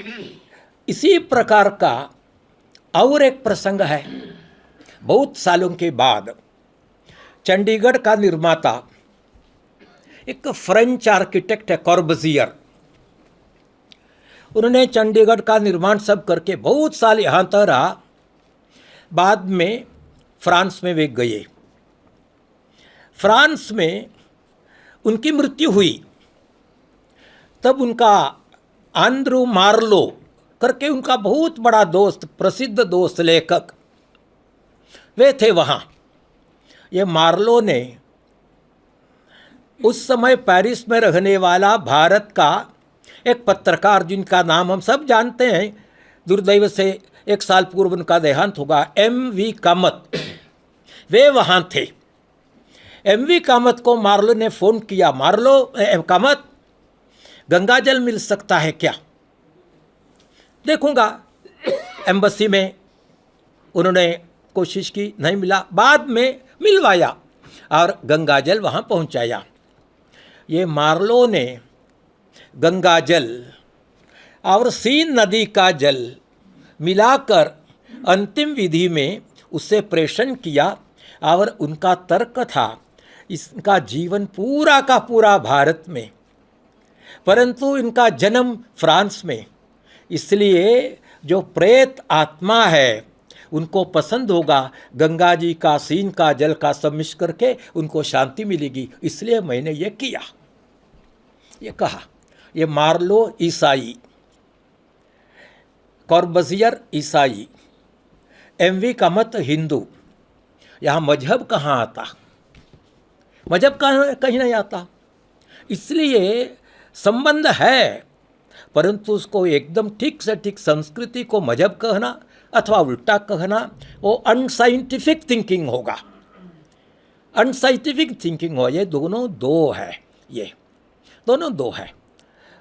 A: इसी प्रकार का और एक प्रसंग है। बहुत सालों के बाद चंडीगढ़ का निर्माता एक फ्रेंच आर्किटेक्ट है, कॉर्बुसियर। उन्होंने चंडीगढ़ का निर्माण सब करके बहुत साल यहाँ तक रहा। बाद में फ्रांस में वे गए। फ्रांस में उनकी मृत्यु हुई। तब उनका आंद्रू मार्लो करके उनका बहुत बड़ा दोस्त, प्रसिद्ध दोस्त लेखक, वे थे वहाँ। ये मार्लो ने उस समय पेरिस में रहने वाला भारत का एक पत्रकार, जिनका नाम हम सब जानते हैं, दुर्दैव से एक साल पूर्व उनका देहांत होगा, M.V. कामत, वे वहाँ थे। M.V. कामत को मार्लो ने फ़ोन किया, मार्लो कामत, गंगा जल मिल सकता है क्या? देखूंगा। एम्बेसी में उन्होंने कोशिश की, नहीं मिला। बाद में मिलवाया और गंगा जल वहाँ पहुँचाया। ये मार्लो ने गंगा जल और सीन नदी का जल मिलाकर अंतिम विधि में उससे प्रेषण किया। और उनका तर्क था, इसका जीवन पूरा का पूरा भारत में, परंतु इनका जन्म फ्रांस में, इसलिए जो प्रेत आत्मा है उनको पसंद होगा गंगा जी का, सीन का जल का सम्मिश्र करके उनको शांति मिलेगी, इसलिए मैंने ये किया, ये कहा। ये मार्लो ईसाई, कॉर्बुसियर ईसाई, M.V. कामत हिंदू। यहाँ मजहब कहाँ आता? मजहब कहीं नहीं आता। इसलिए संबंध है, परंतु उसको एकदम ठीक से ठीक संस्कृति को मजहब कहना अथवा उल्टा कहना, वो अनसाइंटिफिक थिंकिंग होगा, अनसाइंटिफिक थिंकिंग हो। ये दोनों दो है, ये दोनों दो है।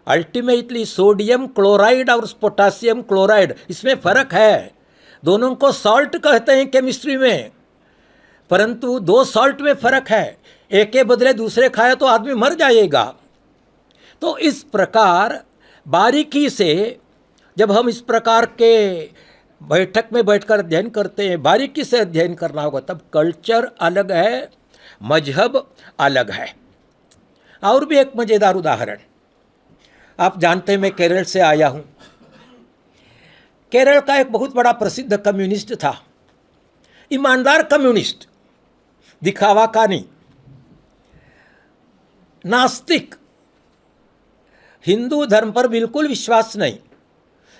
A: अल्टीमेटली सोडियम क्लोराइड और पोटासियम क्लोराइड, इसमें फ़र्क है। दोनों को सॉल्ट कहते हैं केमिस्ट्री में, परंतु दो सॉल्ट में फ़र्क है। एक के बदले दूसरे खाए तो आदमी मर जाएगा। तो इस प्रकार बारीकी से जब हम इस प्रकार के बैठक में बैठकर अध्ययन करते हैं, बारीकी से अध्ययन करना होगा, तब कल्चर अलग है, मजहब अलग है। और भी एक मज़ेदार उदाहरण, आप जानते हैं मैं केरल से आया हूँ। केरल का एक बहुत बड़ा प्रसिद्ध कम्युनिस्ट था, ईमानदार कम्युनिस्ट, दिखावा का नहीं, नास्तिक, हिंदू धर्म पर बिल्कुल विश्वास नहीं।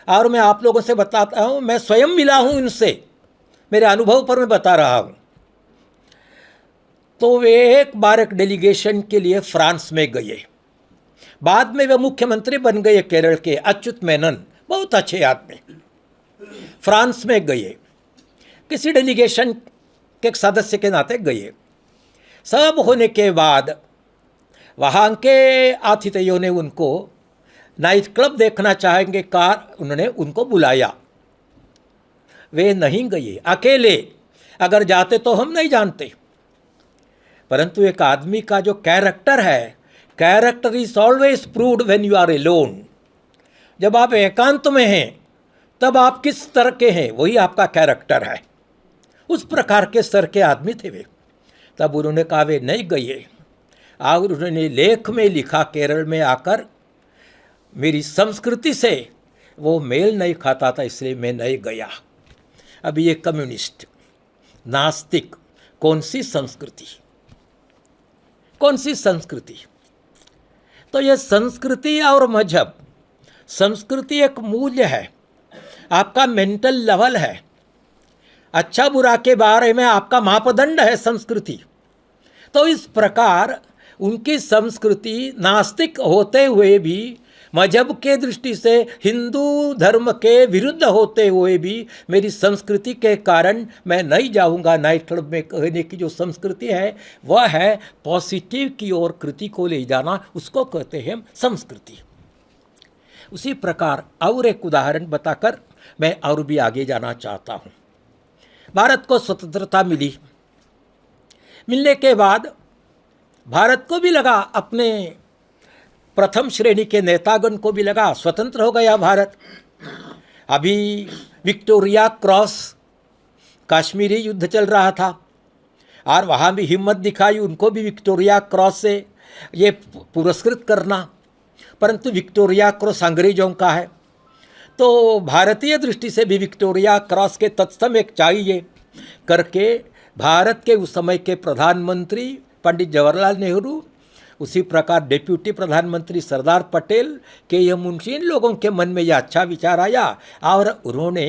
A: और मैं आप लोगों से बताता हूँ, मैं स्वयं मिला हूँ इनसे, मेरे अनुभव पर मैं बता रहा हूँ। तो वे एक बार एक डेलीगेशन के लिए फ्रांस में गए। बाद में वे मुख्यमंत्री बन गए केरल के, अच्युत मेनन, बहुत अच्छे आदमी। फ्रांस में गए, किसी डेलीगेशन के सदस्य के नाते गए। सब होने के बाद वहाँ के आतिथ्यों ने उनको नाइट क्लब देखना चाहेंगे कार, उन्होंने उनको बुलाया। वे नहीं गए, अकेले। अगर जाते तो हम नहीं जानते, परंतु एक आदमी का जो कैरेक्टर है, character is always proved when you are alone. जब आप एकांत में हैं तब आप किस तरह के हैं, वही आपका कैरेक्टर है। उस प्रकार के स्तर के आदमी थे वे। तब उन्होंने कहा वे नहीं गए, और उन्होंने लेख में लिखा, केरल में आकर मेरी संस्कृति से वो मेल नहीं खाता था, इसलिए मैं नहीं गया। अब ये कम्युनिस्ट, नास्तिक, कौन सी संस्कृति, कौन सी संस्कृति? तो ये संस्कृति और मजहब, संस्कृति एक मूल्य है, आपका मेंटल लेवल है, अच्छा बुरा के बारे में आपका मापदंड है संस्कृति। तो इस प्रकार उनकी संस्कृति नास्तिक होते हुए भी, मजहब के दृष्टि से हिंदू धर्म के विरुद्ध होते हुए भी मेरी संस्कृति के कारण मैं नहीं जाऊंगा नाइट क्लब में कहने की जो संस्कृति है वह है पॉजिटिव की ओर कृति को ले जाना, उसको कहते हैं संस्कृति। उसी प्रकार और एक उदाहरण बताकर मैं और भी आगे जाना चाहता हूँ। भारत को स्वतंत्रता मिलने के बाद भारत को भी लगा, अपने प्रथम श्रेणी के नेतागण को भी लगा स्वतंत्र हो गया भारत। अभी विक्टोरिया क्रॉस कश्मीरी युद्ध चल रहा था और वहाँ भी हिम्मत दिखाई उनको भी विक्टोरिया क्रॉस से ये पुरस्कृत करना, परंतु विक्टोरिया क्रॉस अंग्रेजों का है, तो भारतीय दृष्टि से भी विक्टोरिया क्रॉस के तत्सम एक चाहिए करके भारत के उस समय के प्रधानमंत्री पंडित जवाहरलाल नेहरू, उसी प्रकार डिप्यूटी प्रधानमंत्री सरदार पटेल के ये मुंशी, इन लोगों के मन में यह अच्छा विचार आया और उन्होंने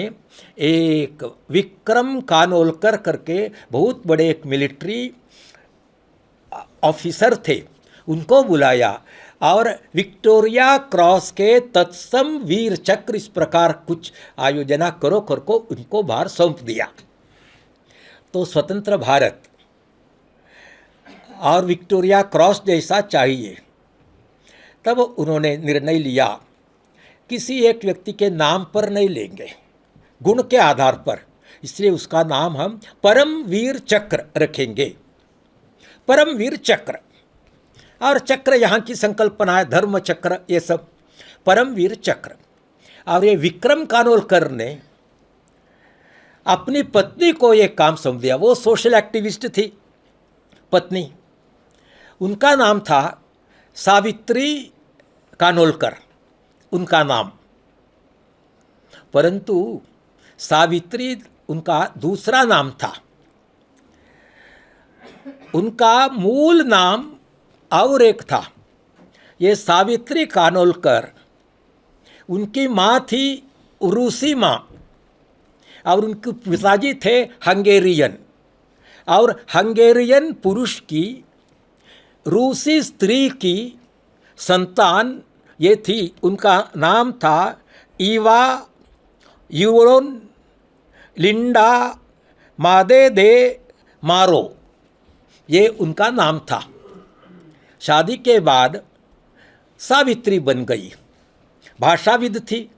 A: एक विक्रम कानोलकर करके बहुत बड़े एक मिलिट्री ऑफिसर थे, उनको बुलाया और विक्टोरिया क्रॉस के तत्सम वीर चक्र इस प्रकार कुछ आयोजना करो करको उनको भार सौंप दिया। तो स्वतंत्र भारत और विक्टोरिया क्रॉस जैसा चाहिए। तब उन्होंने निर्णय लिया किसी एक व्यक्ति के नाम पर नहीं लेंगे, गुण के आधार पर, इसलिए उसका नाम हम परमवीर चक्र रखेंगे। परमवीर चक्र, और चक्र यहाँ की संकल्पना है, धर्म चक्र, ये सब परमवीर चक्र। और ये विक्रम कानोलकर ने अपनी पत्नी को ये काम सौंप दिया। वो सोशल एक्टिविस्ट थी पत्नी, उनका नाम था सावित्री कानोलकर उनका नाम, परंतु सावित्री उनका दूसरा नाम था। उनका मूल नाम और एक था। ये सावित्री कानोलकर, उनकी माँ थी रूसी माँ और उनके पिताजी थे हंगेरियन, और हंगेरियन पुरुष की रूसी स्त्री की संतान ये थी। उनका नाम था ईवा यूरोन लिंडा मादे दे मारो, ये उनका नाम था। शादी के बाद सावित्री बन गई। भाषाविद थी,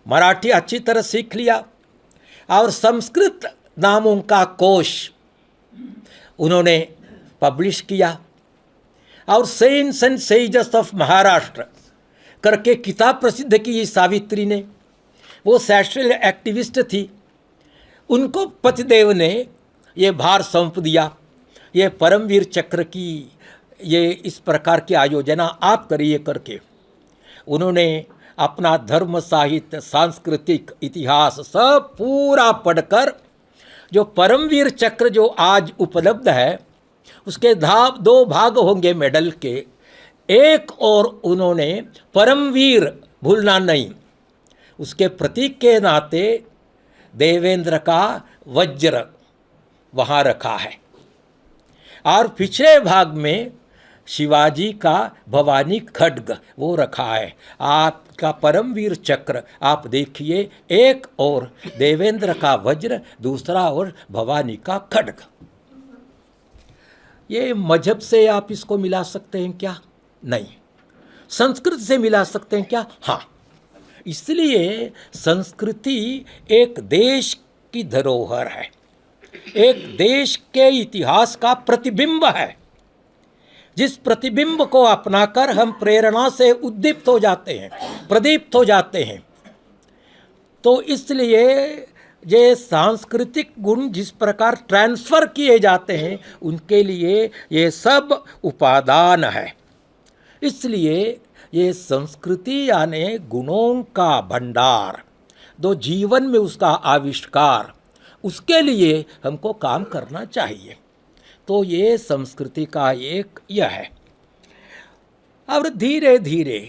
A: मराठी अच्छी तरह सीख लिया और संस्कृत नामों का कोश उन्होंने पब्लिश किया। और saints and sages of Maharashtra करके किताब प्रसिद्ध की सावित्री ने। वो सोशल एक्टिविस्ट थी, उनको पतिदेव ने ये भार सौंप दिया, ये परमवीर चक्र की ये इस प्रकार की आयोजना आप करिए करके। उन्होंने अपना धर्म, साहित्य, सांस्कृतिक इतिहास सब पूरा पढ़कर जो परमवीर चक्र जो आज उपलब्ध है उसके दो भाग होंगे मेडल के। एक और उन्होंने परमवीर भूलना नहीं, उसके प्रतीक के नाते देवेंद्र का वज्र वहाँ रखा है, और पिछले भाग में शिवाजी का भवानी खड्ग वो रखा है। आपका परमवीर चक्र आप देखिए, एक और देवेंद्र का वज्र, दूसरा और भवानी का खड्ग। ये मजहब से आप इसको मिला सकते हैं क्या? नहीं। संस्कृत से मिला सकते हैं क्या? हाँ। इसलिए संस्कृति एक देश की धरोहर है, एक देश के इतिहास का प्रतिबिंब है, जिस प्रतिबिंब को अपनाकर हम प्रेरणा से उद्दीप्त हो जाते हैं, प्रदीप्त हो जाते हैं। तो इसलिए ये सांस्कृतिक गुण जिस प्रकार ट्रांसफ़र किए जाते हैं उनके लिए ये सब उपादान है। इसलिए ये संस्कृति यानी गुणों का भंडार, दो जीवन में उसका आविष्कार, उसके लिए हमको काम करना चाहिए। तो ये संस्कृति का एक यह है। और धीरे धीरे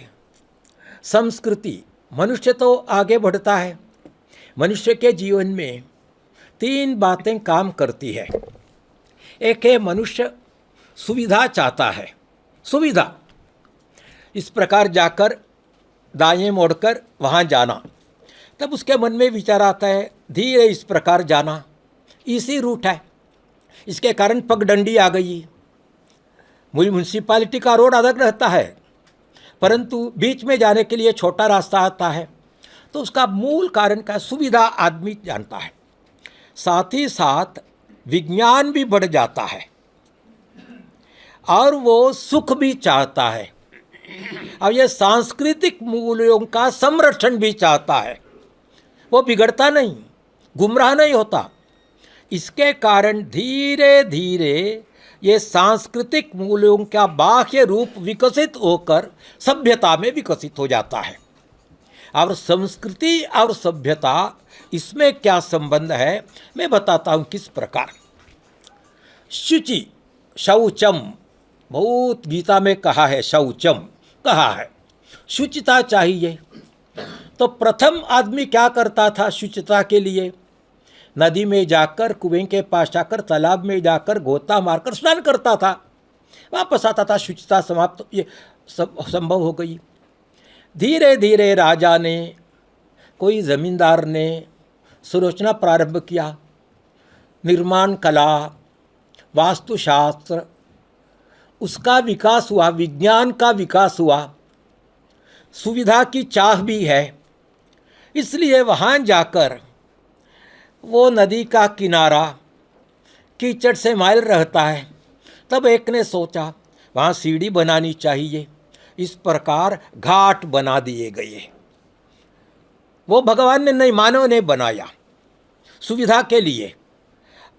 A: संस्कृति, मनुष्य तो आगे बढ़ता है। मनुष्य के जीवन में 3 बातें काम करती है। एक है मनुष्य सुविधा चाहता है, सुविधा। इस प्रकार जाकर दाएं मोड़कर वहाँ जाना, तब उसके मन में विचार आता है धीरे इस प्रकार जाना, इसी रूट है। इसके कारण पगडंडी आ गई। म्यूनसिपालिटी का रोड अलग रहता है, परंतु बीच में जाने के लिए छोटा रास्ता आता है। तो उसका मूल कारण का सुविधा आदमी जानता है, साथ ही साथ विज्ञान भी बढ़ जाता है और वो सुख भी चाहता है। अब ये सांस्कृतिक मूल्यों का संरक्षण भी चाहता है, वो बिगड़ता नहीं, गुमराह नहीं होता। इसके कारण धीरे धीरे ये सांस्कृतिक मूल्यों का बाह्य रूप विकसित होकर सभ्यता में विकसित हो जाता है। और संस्कृति और सभ्यता, इसमें क्या संबंध है मैं बताता हूँ किस प्रकार। शुचि, शौचम, बहुत गीता में कहा है, शौचम कहा है, शुचिता चाहिए। तो प्रथम आदमी क्या करता था शुचिता के लिए? नदी में जाकर, कुएं के पास जाकर, तालाब में जाकर गोता मारकर स्नान करता था, वापस आता था, शुचिता समाप्त, ये सब संभव हो गई। धीरे धीरे राजा ने, कोई ज़मींदार ने संरचना प्रारंभ किया, निर्माण कला, वास्तुशास्त्र, उसका विकास हुआ, विज्ञान का विकास हुआ, सुविधा की चाह भी है। इसलिए वहाँ जाकर वो नदी का किनारा कीचड़ से मैल रहता है। तब एक ने सोचा वहाँ सीढ़ी बनानी चाहिए, इस प्रकार घाट बना दिए गए। वो भगवान ने नहीं, मानव ने बनाया सुविधा के लिए।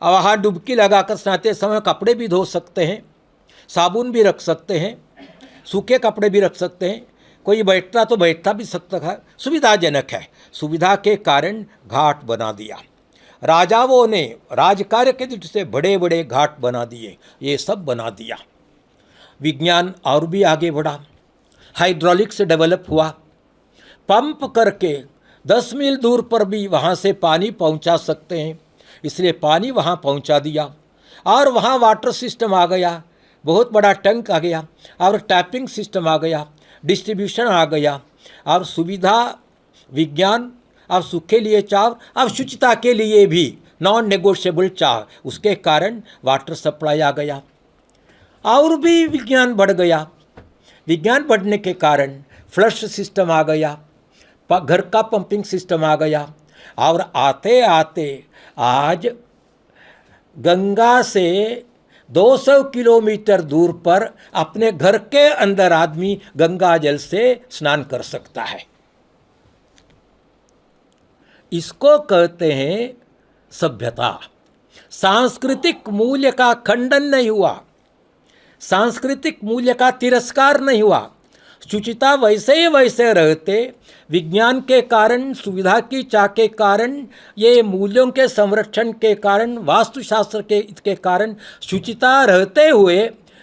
A: अब वहाँ डुबकी लगाकर स्नाते समय कपड़े भी धो सकते हैं, साबुन भी रख सकते हैं, सूखे कपड़े भी रख सकते हैं, कोई बैठता तो बैठता भी सकता है, सुविधाजनक है। सुविधा के कारण घाट बना दिया। राजाओं ने राजकार्य के दृष्टि से बड़े बड़े घाट बना दिए, ये सब बना दिया। विज्ञान और भी आगे बढ़ा, हाइड्रोलिक्स डेवलप हुआ, पंप करके 10 मील दूर पर भी वहाँ से पानी पहुँचा सकते हैं, इसलिए पानी वहाँ पहुँचा दिया। और वहाँ वाटर सिस्टम आ गया, बहुत बड़ा टैंक आ गया, और टैपिंग सिस्टम आ गया, डिस्ट्रीब्यूशन आ गया, और सुविधा, विज्ञान और सुख के लिए चाह, और शुचिता के लिए भी नॉन नेगोशिएबल चाह, उसके कारण वाटर सप्लाई आ गया। और भी विज्ञान बढ़ गया। विज्ञान बढ़ने के कारण फ्लश सिस्टम आ गया, घर का पंपिंग सिस्टम आ गया, और आते आते आज गंगा से 200 किलोमीटर दूर पर अपने घर के अंदर आदमी गंगा जल से स्नान कर सकता है। इसको कहते हैं सभ्यता। सांस्कृतिक मूल्य का खंडन नहीं हुआ, सांस्कृतिक मूल्य का तिरस्कार नहीं हुआ। शुचिता वैसे ही वैसे रहते, विज्ञान के कारण, सुविधा की चाह के कारण, ये मूल्यों के संरक्षण के कारण, वास्तुशास्त्र के कारण शुचिता रहते हुए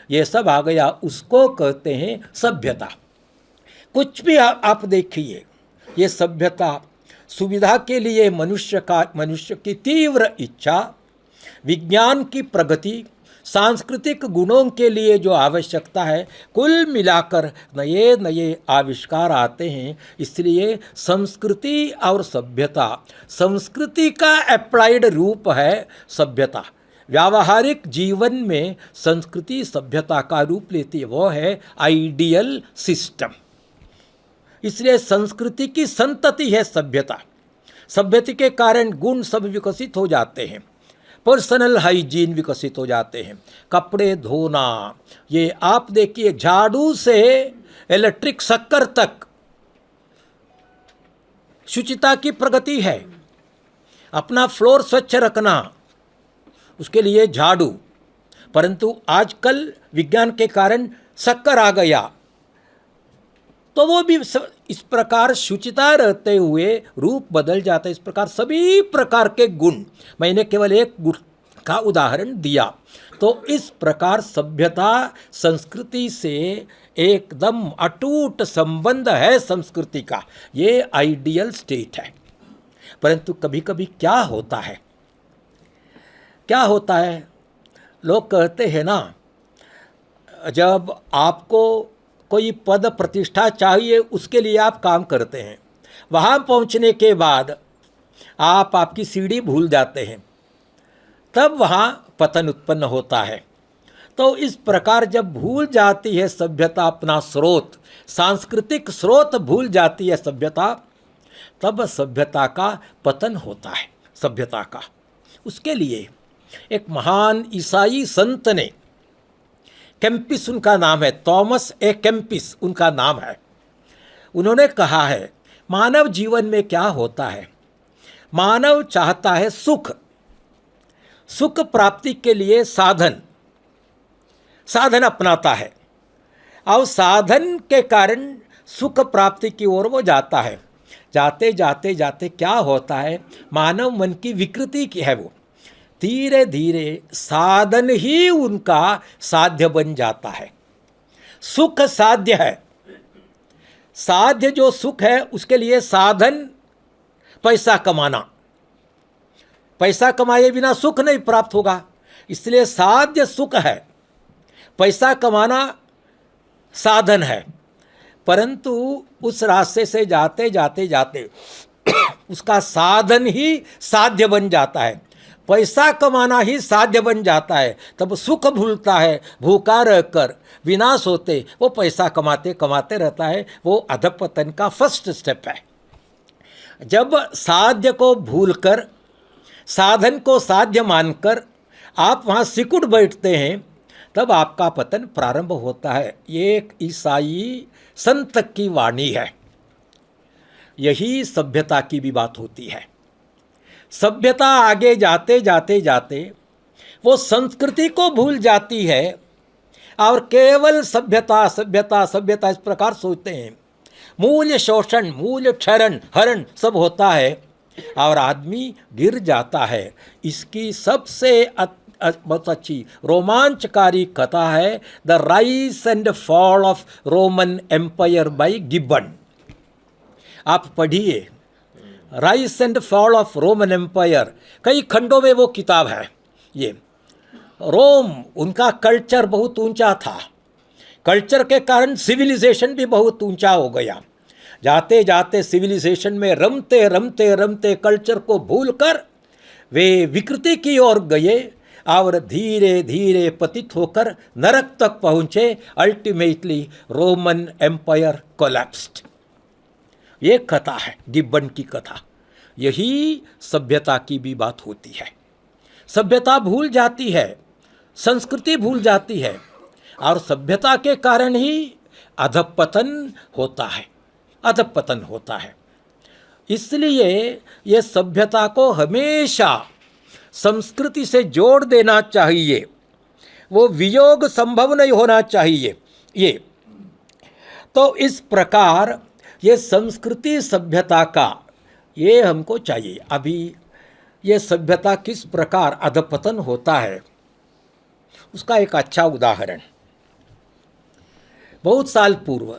A: ये सब आ गया। उसको कहते हैं सभ्यता। कुछ भी आप देखिए, ये सभ्यता, सुविधा के लिए मनुष्य की तीव्र इच्छा, विज्ञान की प्रगति, सांस्कृतिक गुणों के लिए जो आवश्यकता है, कुल मिलाकर नए नए आविष्कार आते हैं। इसलिए संस्कृति और सभ्यता, संस्कृति का एप्लाइड रूप है सभ्यता। व्यावहारिक जीवन में संस्कृति सभ्यता का रूप लेती है, वो है आइडियल सिस्टम। इसलिए संस्कृति की संतति है सभ्यता। सभ्यता के कारण गुण सब विकसित हो जाते हैं, पर्सनल हाइजीन विकसित हो जाते हैं, कपड़े धोना, ये आप देखिए, झाड़ू से इलेक्ट्रिक शक्कर तक शुचिता की प्रगति है। अपना फ्लोर स्वच्छ रखना, उसके लिए झाड़ू। परंतु आजकल विज्ञान के कारण शक्कर आ गया, तो वो भी इस प्रकार शुचिता रहते हुए रूप बदल जाता है। इस प्रकार सभी प्रकार के गुण, मैंने केवल एक गुण का उदाहरण दिया। तो इस प्रकार सभ्यता संस्कृति से एकदम अटूट संबंध है संस्कृति का, ये आइडियल स्टेट है। परंतु कभी कभी क्या होता है, लोग कहते हैं ना, जब आपको कोई पद प्रतिष्ठा चाहिए, उसके लिए आप काम करते हैं, वहाँ पहुँचने के बाद आप आपकी सीढ़ी भूल जाते हैं, तब वहाँ पतन उत्पन्न होता है। तो इस प्रकार जब भूल जाती है सभ्यता अपना स्रोत, सांस्कृतिक स्रोत भूल जाती है सभ्यता, तब सभ्यता का पतन होता है। सभ्यता का, उसके लिए एक महान ईसाई संत ने, केम्पिस उनका नाम है, थॉमस ए केम्पिस उनका नाम है, उन्होंने कहा है मानव जीवन में क्या होता है, मानव चाहता है सुख, सुख प्राप्ति के लिए साधन अपनाता है, और साधन के कारण सुख प्राप्ति की ओर वो जाता है। जाते जाते जाते क्या होता है, मानव मन की विकृति की है, वो धीरे धीरे साधन ही उनका साध्य बन जाता है। सुख साध्य है, साध्य जो सुख है उसके लिए साधन पैसा कमाना, पैसा कमाए बिना सुख नहीं प्राप्त होगा, इसलिए साध्य सुख है, पैसा कमाना साधन है। परंतु उस रास्ते से जाते जाते जाते उसका साधन ही साध्य बन जाता है, पैसा कमाना ही साध्य बन जाता है, तब सुख भूलता है, भूखा रहकर विनाश होते वो पैसा कमाते कमाते रहता है। वो अधपतन का फर्स्ट स्टेप है। जब साध्य को भूलकर, साधन को साध्य मानकर आप वहाँ सिकुड़ बैठते हैं, तब आपका पतन प्रारंभ होता है। ये एक ईसाई संत की वाणी है। यही सभ्यता की भी बात होती है। सभ्यता आगे जाते जाते जाते वो संस्कृति को भूल जाती है और केवल सभ्यता सभ्यता सभ्यता इस प्रकार सोचते हैं। मूल्य शोषण, मूल्य क्षरण, हरण सब होता है और आदमी गिर जाता है। इसकी सबसे बहुत अच्छी रोमांचकारी कथा है the rise and fall of Roman empire by Gibbon. आप पढ़िए rise and fall of Roman empire, कई खंडों में वो किताब है। ये रोम, उनका कल्चर बहुत ऊंचा था, कल्चर के कारण सिविलाइजेशन भी बहुत ऊंचा हो गया। जाते जाते सिविलाइजेशन में रमते रमते रमते कल्चर को भूलकर वे विकृति की ओर गए और धीरे धीरे पतित होकर नरक तक पहुँचे। Ultimately Roman empire collapsed. ये कथा है गिब्बन की कथा। यही सभ्यता की भी बात होती है। सभ्यता भूल जाती है, संस्कृति भूल जाती है और सभ्यता के कारण ही अधपतन होता है, अधपतन होता है। इसलिए ये सभ्यता को हमेशा संस्कृति से जोड़ देना चाहिए, वो वियोग संभव नहीं होना चाहिए। ये तो इस प्रकार ये संस्कृति सभ्यता का ये हमको चाहिए। अभी ये सभ्यता किस प्रकार अधपतन होता है उसका एक अच्छा उदाहरण, बहुत साल पूर्व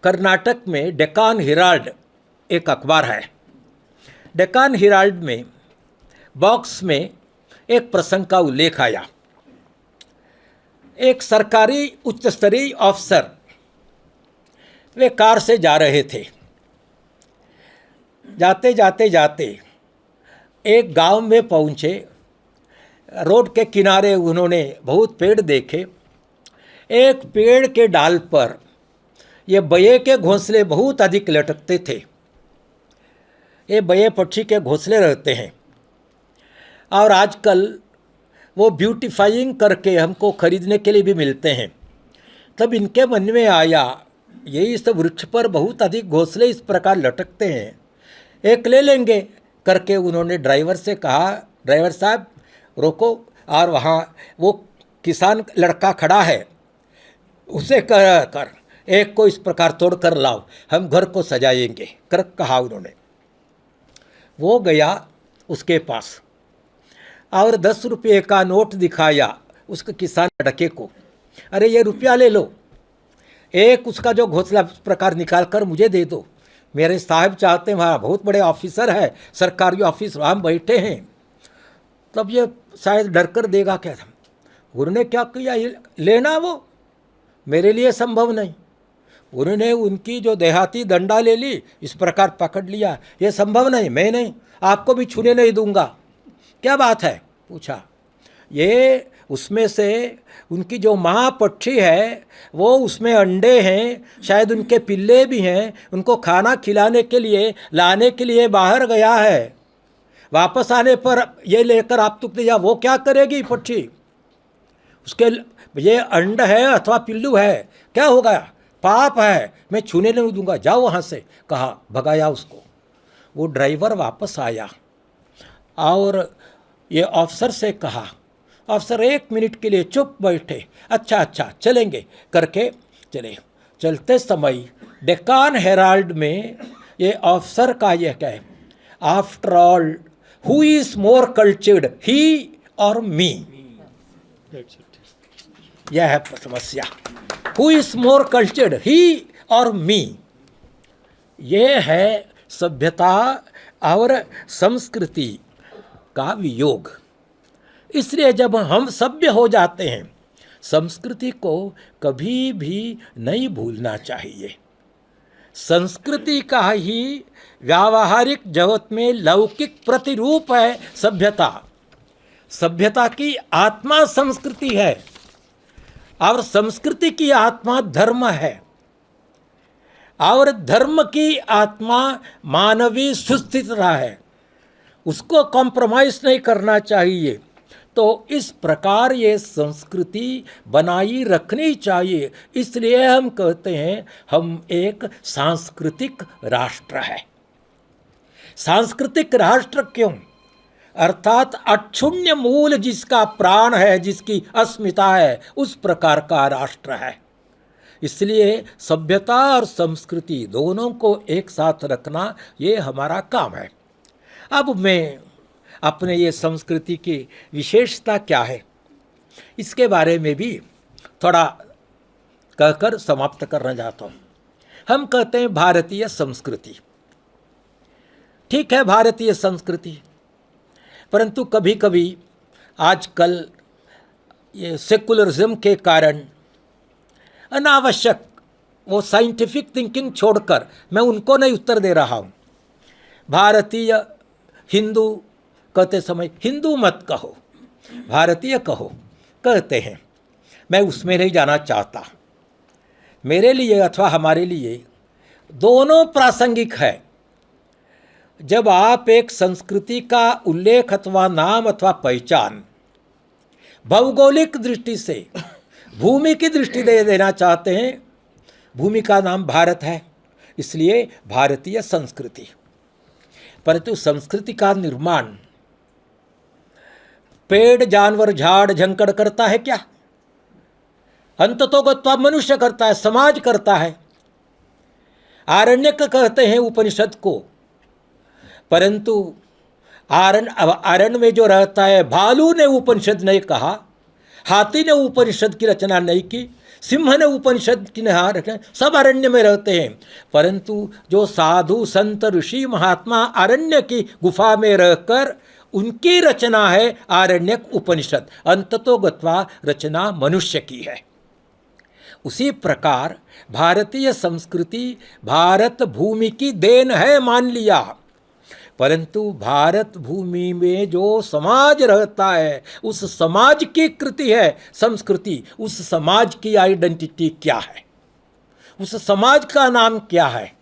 A: कर्नाटक में डेक्कन हेराल्ड एक अखबार है। डेक्कन हेराल्ड में बॉक्स में एक प्रसंग का उल्लेख आया। एक सरकारी उच्च स्तरीय अफसर वे कार से जा रहे थे। जाते जाते जाते एक गांव में पहुँचे। रोड के किनारे उन्होंने बहुत पेड़ देखे। एक पेड़ के डाल पर ये बये के घोंसले बहुत अधिक लटकते थे। ये बये पक्षी के घोंसले रहते हैं और आजकल वो ब्यूटीफाइंग करके हमको खरीदने के लिए भी मिलते हैं। तब इनके मन में आया ये इस वृक्ष पर बहुत अधिक घोंसले इस प्रकार लटकते हैं, एक ले लेंगे करके उन्होंने ड्राइवर से कहा, ड्राइवर साहब रोको, और वहाँ वो किसान लड़का खड़ा है, उसे कर एक को इस प्रकार तोड़ कर लाओ, हम घर को सजाएंगे कर कहा उन्होंने। वो गया उसके पास और 10 रुपये का नोट दिखाया उसके किसान लड़के को, अरे ये रुपया ले लो, एक उसका जो घोंसला इस प्रकार निकाल कर मुझे दे दो, मेरे साहब चाहते हैं, वहाँ बहुत बड़े ऑफिसर है, सरकारी ऑफिस, हम बैठे हैं। तब ये शायद डर कर देगा क्या था। उन्होंने क्या किया, ये लेना वो मेरे लिए संभव नहीं। उन्होंने उनकी जो देहाती डंडा ले ली, इस प्रकार पकड़ लिया, ये संभव नहीं, मैं नहीं, आपको भी छूने नहीं दूंगा। क्या बात है, पूछा। ये उसमें से उनकी जो माँ पक्षी है वो उसमें अंडे हैं, शायद उनके पिल्ले भी हैं, उनको खाना खिलाने के लिए लाने के लिए बाहर गया है। वापस आने पर ये लेकर आप तुक दिया, वो क्या करेगी पक्षी? उसके ये अंड है अथवा पिल्लू है, क्या होगा? पाप है, मैं छूने नहीं दूंगा, जाओ वहाँ से, कहा, भगाया उसको। वो ड्राइवर वापस आया और ये अफसर से कहा, अफसर 1 मिनट के लिए चुप बैठे, अच्छा अच्छा चलेंगे करके चले। चलते समय डेक्कन हेराल्ड में ये अफसर का यह क्या है, after all who is more cultured, he or me, यह है समस्या। Who is more cultured, he or me, ये है सभ्यता और संस्कृति का वियोग। इसलिए जब हम सभ्य हो जाते हैं, संस्कृति को कभी भी नहीं भूलना चाहिए। संस्कृति का ही व्यावहारिक जगत में लौकिक प्रतिरूप है सभ्यता। सभ्यता की आत्मा संस्कृति है और संस्कृति की आत्मा धर्म है और धर्म की आत्मा मानवीय सुस्थिरता है, उसको कॉम्प्रोमाइज़ नहीं करना चाहिए। तो इस प्रकार ये संस्कृति बनाई रखनी चाहिए। इसलिए हम कहते हैं हम एक सांस्कृतिक राष्ट्र है। सांस्कृतिक राष्ट्र क्यों? अर्थात अक्षुण्य मूल जिसका प्राण है, जिसकी अस्मिता है, उस प्रकार का राष्ट्र है। इसलिए सभ्यता और संस्कृति दोनों को एक साथ रखना ये हमारा काम है। अब मैं अपने ये संस्कृति की विशेषता क्या है इसके बारे में भी थोड़ा कहकर समाप्त करना चाहता हूँ। हम कहते हैं भारतीय संस्कृति, ठीक है भारतीय संस्कृति, परंतु कभी कभी आजकल ये सेकुलरिज्म के कारण अनावश्यक वो साइंटिफिक थिंकिंग छोड़कर, मैं उनको नहीं उत्तर दे रहा हूँ। भारतीय हिंदू कहते समय हिंदू मत कहो, भारतीय कहो, कहते हैं। मैं उसमें नहीं जाना चाहता। मेरे लिए अथवा हमारे लिए दोनों प्रासंगिक है। जब आप एक संस्कृति का उल्लेख अथवा नाम अथवा पहचान भौगोलिक दृष्टि से भूमि की दृष्टि दे देना चाहते हैं, भूमि का नाम भारत है, इसलिए भारतीय संस्कृति। परंतु संस्कृति का निर्माण पेड़ जानवर झाड़ झंकड़ करता है क्या? अंततोगत्वा मनुष्य करता है, समाज करता है। आरण्यक कहते हैं उपनिषद को, परंतु आरण्य में जो रहता है, भालू ने उपनिषद नहीं कहा, हाथी ने उपनिषद की रचना नहीं की, सिंह ने उपनिषद की नहीं रचना, सब अरण्य में रहते हैं। परंतु जो साधु संत ऋषि महात्मा अरण्य की गुफा में रहकर उनकी रचना है आरण्यक उपनिषद, अंततोगत्वा रचना मनुष्य की है। उसी प्रकार भारतीय संस्कृति भारत भूमि की देन है मान लिया, परंतु भारत भूमि में जो समाज रहता है उस समाज की कृति है संस्कृति। उस समाज की आइडेंटिटी क्या है? उस समाज का नाम क्या है?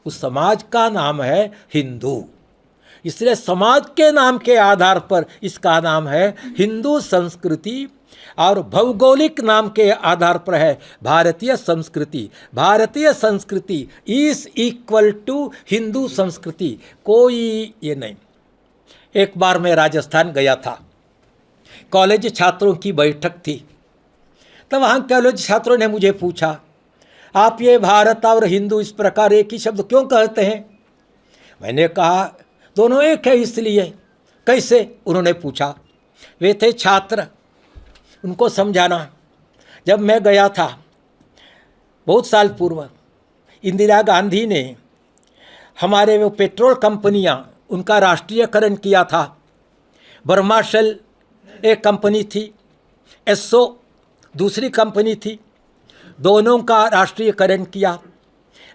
A: उस समाज का नाम है हिंदू। इसलिए समाज के नाम के आधार पर इसका नाम है हिंदू संस्कृति और भौगोलिक नाम के आधार पर है भारतीय संस्कृति। भारतीय संस्कृति इज इक्वल टू हिंदू संस्कृति, कोई ये नहीं। एक बार मैं राजस्थान गया था, कॉलेज छात्रों की बैठक थी, तो वहाँ कॉलेज छात्रों ने मुझे पूछा, आप ये भारत और हिंदू इस प्रकार एक ही शब्द क्यों कहते हैं? मैंने कहा दोनों एक है इसलिए। कैसे? उन्होंने पूछा। वे थे छात्र, उनको समझाना। जब मैं गया था बहुत साल पूर्व, इंदिरा गांधी ने हमारे वो पेट्रोल कंपनियां उनका राष्ट्रीयकरण किया था। बर्माशल एक कंपनी थी, एसो दूसरी कंपनी थी, दोनों का राष्ट्रीयकरण किया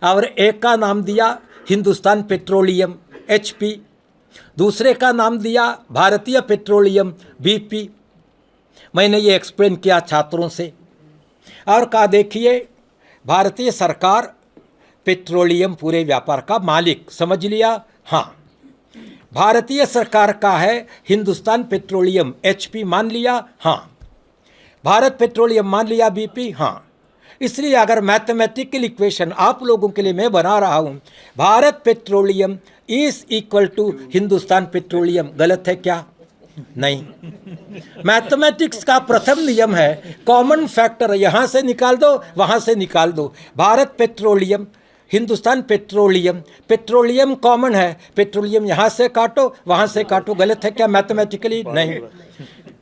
A: और एक का नाम दिया हिंदुस्तान पेट्रोलियम HP, दूसरे का नाम दिया भारतीय पेट्रोलियम BP। मैंने ये एक्सप्लेन किया छात्रों से और कहा देखिए भारतीय सरकार पेट्रोलियम पूरे व्यापार का मालिक समझ लिया, हाँ भारतीय सरकार का है हिंदुस्तान पेट्रोलियम HP मान लिया, हाँ भारत पेट्रोलियम मान लिया BP, हाँ। इसलिए अगर मैथमेटिकल इक्वेशन आप लोगों के लिए मैं बना रहा हूँ, Bharat petroleum is equal to Hindustan petroleum, गलत है क्या? नहीं। मैथमेटिक्स का प्रथम नियम है कॉमन फैक्टर यहाँ से निकाल दो वहाँ से निकाल दो। Bharat petroleum, Hindustan petroleum, petroleum common है, पेट्रोलियम यहाँ से काटो वहाँ से काटो, गलत है क्या मैथमेटिकली? नहीं।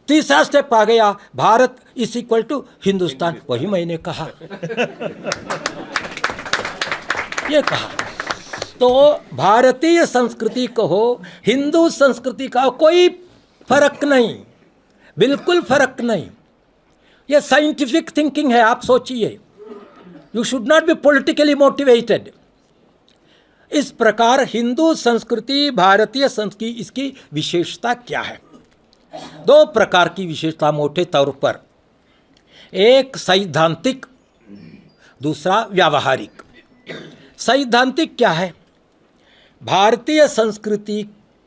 A: तीसरा स्टेप आ गया Bharat is equal to Hindustan, वही मैंने कहा ये कहा। तो भारतीय संस्कृति कहो हिंदू संस्कृति का कोई फर्क नहीं, बिल्कुल फर्क नहीं। ये साइंटिफिक थिंकिंग है, आप सोचिए। You should not be politically motivated. इस प्रकार हिंदू संस्कृति भारतीय संस्कृति, इसकी विशेषता क्या है? दो प्रकार की विशेषता मोटे तौर पर, एक सैद्धांतिक, दूसरा व्यावहारिक। सैद्धांतिक क्या है? भारतीय संस्कृति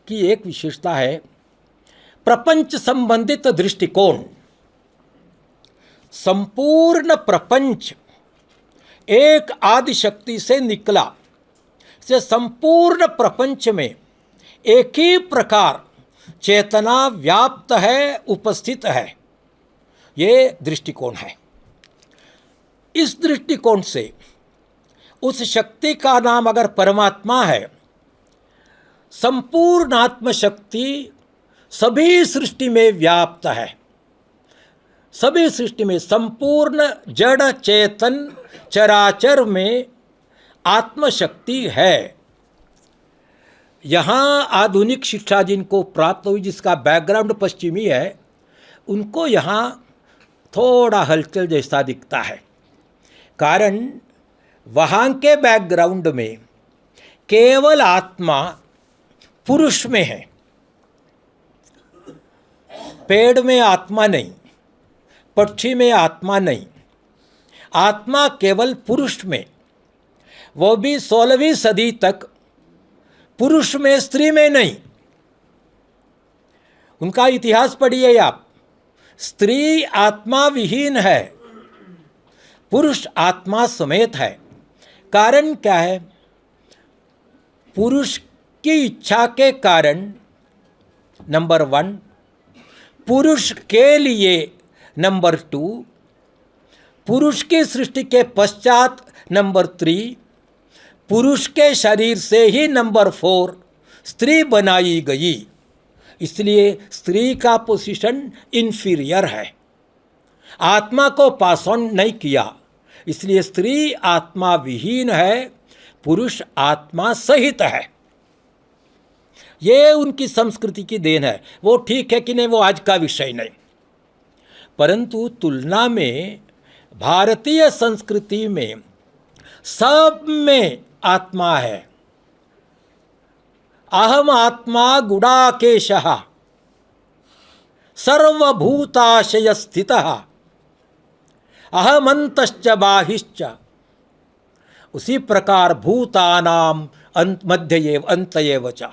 A: की एक विशेषता है प्रपंच संबंधित दृष्टिकोण। संपूर्ण प्रपंच एक आदिशक्ति से निकला, से संपूर्ण प्रपंच में एक ही प्रकार चेतना व्याप्त है, उपस्थित है, ये दृष्टिकोण है। इस दृष्टिकोण से उस शक्ति का नाम अगर परमात्मा है, संपूर्ण आत्मशक्ति सभी सृष्टि में व्याप्त है, सभी सृष्टि में, संपूर्ण जड़ चेतन चराचर में आत्मशक्ति है। यहाँ आधुनिक शिक्षा जिनको प्राप्त हुई, जिसका बैकग्राउंड पश्चिमी है, उनको यहाँ थोड़ा हलचल जैसा दिखता है। कारण वहाँ के बैकग्राउंड में केवल आत्मा पुरुष में है, पेड़ में आत्मा नहीं, पक्षी में आत्मा नहीं, आत्मा केवल पुरुष में, वो भी 16वीं सदी तक पुरुष में, स्त्री में नहीं। उनका इतिहास पढ़िए आप, स्त्री आत्मा विहीन है, पुरुष आत्मा समेत है। कारण क्या है? पुरुष की इच्छा के कारण नंबर 1, पुरुष के लिए नंबर 2, पुरुष की सृष्टि के पश्चात नंबर 3, पुरुष के शरीर से ही नंबर 4 स्त्री बनाई गई। इसलिए स्त्री का पोजीशन इन्फीरियर है, आत्मा को पास ऑन नहीं किया, इसलिए स्त्री आत्मा विहीन है, पुरुष आत्मा सहित है। ये उनकी संस्कृति की देन है। वो ठीक है कि नहीं, वो आज का विषय नहीं, परंतु तुलना में भारतीय संस्कृति में सब में आत्मा है। अहम आत्मा गुडाकेशः सर्वभूताशय स्थितः अहमंतश्च बाहिश्च। उसी प्रकार भूतानाम मध्य एव अंत एव च।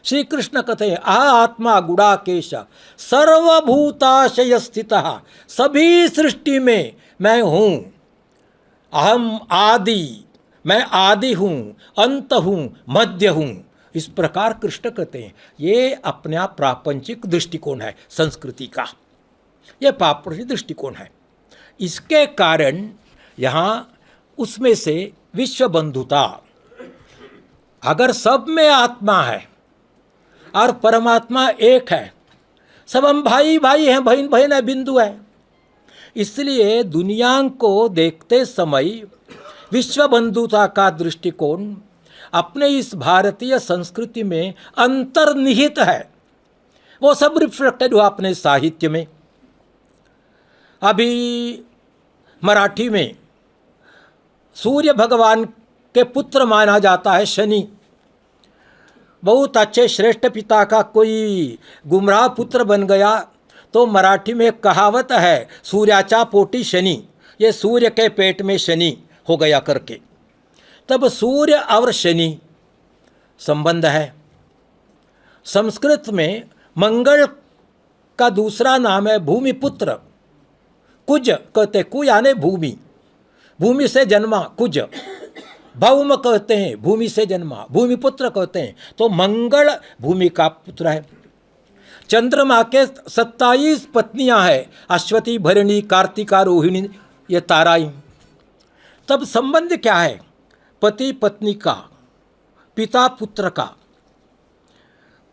A: श्री कृष्ण कहते हैं आत्मा गुडाकेश सर्वभूताशय स्थितः, सभी सृष्टि में मैं हूँ। अहम आदि, मैं आदि हूँ, अंत हूँ, मध्य हूँ। इस प्रकार कृष्ण कहते हैं। ये अपना प्रापंचिक दृष्टिकोण है संस्कृति का, ये प्रापंचिक दृष्टिकोण है। इसके कारण यहाँ उसमें से विश्व बंधुता, अगर सब में आत्मा है और परमात्मा एक है, सब हम भाई भाई हैं, बहन बहन है, बिंदु है। इसलिए दुनिया को देखते समय विश्व बंधुता का दृष्टिकोण अपने इस भारतीय संस्कृति में अंतर्निहित है। वो सब रिफ्लेक्टेड हुआ अपने साहित्य में। अभी मराठी में सूर्य भगवान के पुत्र माना जाता है शनि। बहुत अच्छे श्रेष्ठ पिता का कोई गुमराह पुत्र बन गया तो मराठी में एक कहावत है, सूर्याचा पोटी शनि, ये सूर्य के पेट में शनि हो गया करके। तब सूर्य और शनि संबंध है। संस्कृत में मंगल का दूसरा नाम है भूमिपुत्र, कुज कहते, कु यानी भूमि, भूमि से जन्मा कुज, भौम कहते हैं भूमि से जन्मा, भूमिपुत्र कहते हैं। तो मंगल भूमि का पुत्र है। चंद्रमा के 27 पत्नियां हैं, अश्वती, भरणी, कार्तिका, रोहिणी, ये ताराएं। तब संबंध क्या है? पति पत्नी का, पिता पुत्र का।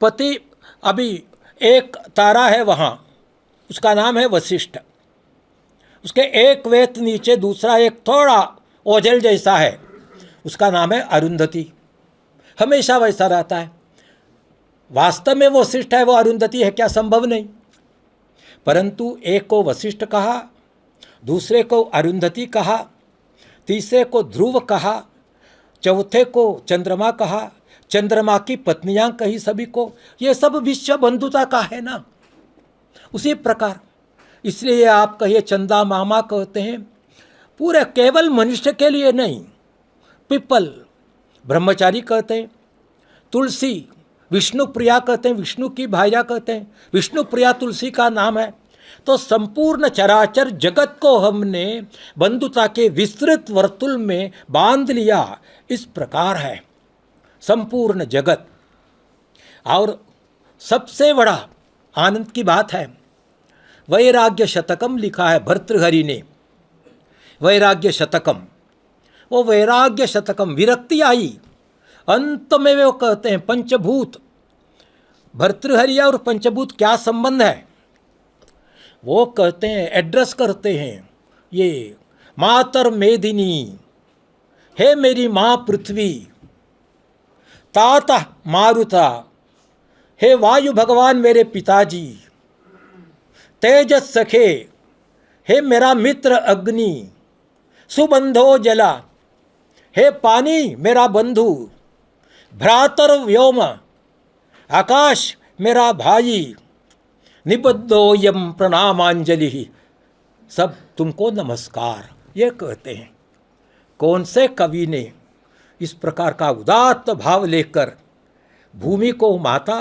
A: पति, अभी एक तारा है वहाँ, उसका नाम है वशिष्ठ, उसके एक वेत नीचे दूसरा एक थोड़ा ओझल जैसा है, उसका नाम है अरुंधति। हमेशा वैसा रहता है। वास्तव में वो वशिष्ठ है, वो अरुंधति है क्या? संभव नहीं। परंतु एक को वशिष्ठ कहा, दूसरे को अरुंधति कहा, तीसरे को ध्रुव कहा, चौथे को चंद्रमा कहा, चंद्रमा की पत्नियां कही सभी को। ये सब विश्व बंधुता का है ना। उसी प्रकार इसलिए आप कहिए चंदा मामा कहते हैं, पूरे केवल मनुष्य के लिए नहीं। पीपल ब्रह्मचारी कहते हैं, तुलसी विष्णु प्रिया कहते हैं, विष्णु की भार्या कहते हैं, विष्णु प्रिया तुलसी का नाम है। तो संपूर्ण चराचर जगत को हमने बंधुता के विस्तृत वर्तुल में बांध लिया। इस प्रकार है संपूर्ण जगत। और सबसे बड़ा आनंद की बात है, वैराग्य शतकम लिखा है भर्तृहरि ने, वैराग्य शतकम। वो वैराग्य शतकम, विरक्ति आई अंत में वो कहते हैं पंचभूत। भर्तृहरि और पंचभूत क्या संबंध है? वो कहते हैं, एड्रेस करते हैं, ये मातर मेदिनी, हे मेरी माँ पृथ्वी, ताता मारुता, हे वायु भगवान मेरे पिताजी, तेजस सखे, हे मेरा मित्र अग्नि, सुबंधो जला, हे पानी मेरा बंधु, भ्रातर व्योम, आकाश मेरा भाई, निबद्धो यम प्रणामांजलि, सब तुमको नमस्कार। ये कहते हैं। कौन से कवि ने इस प्रकार का उदात्त भाव लेकर भूमि को माता,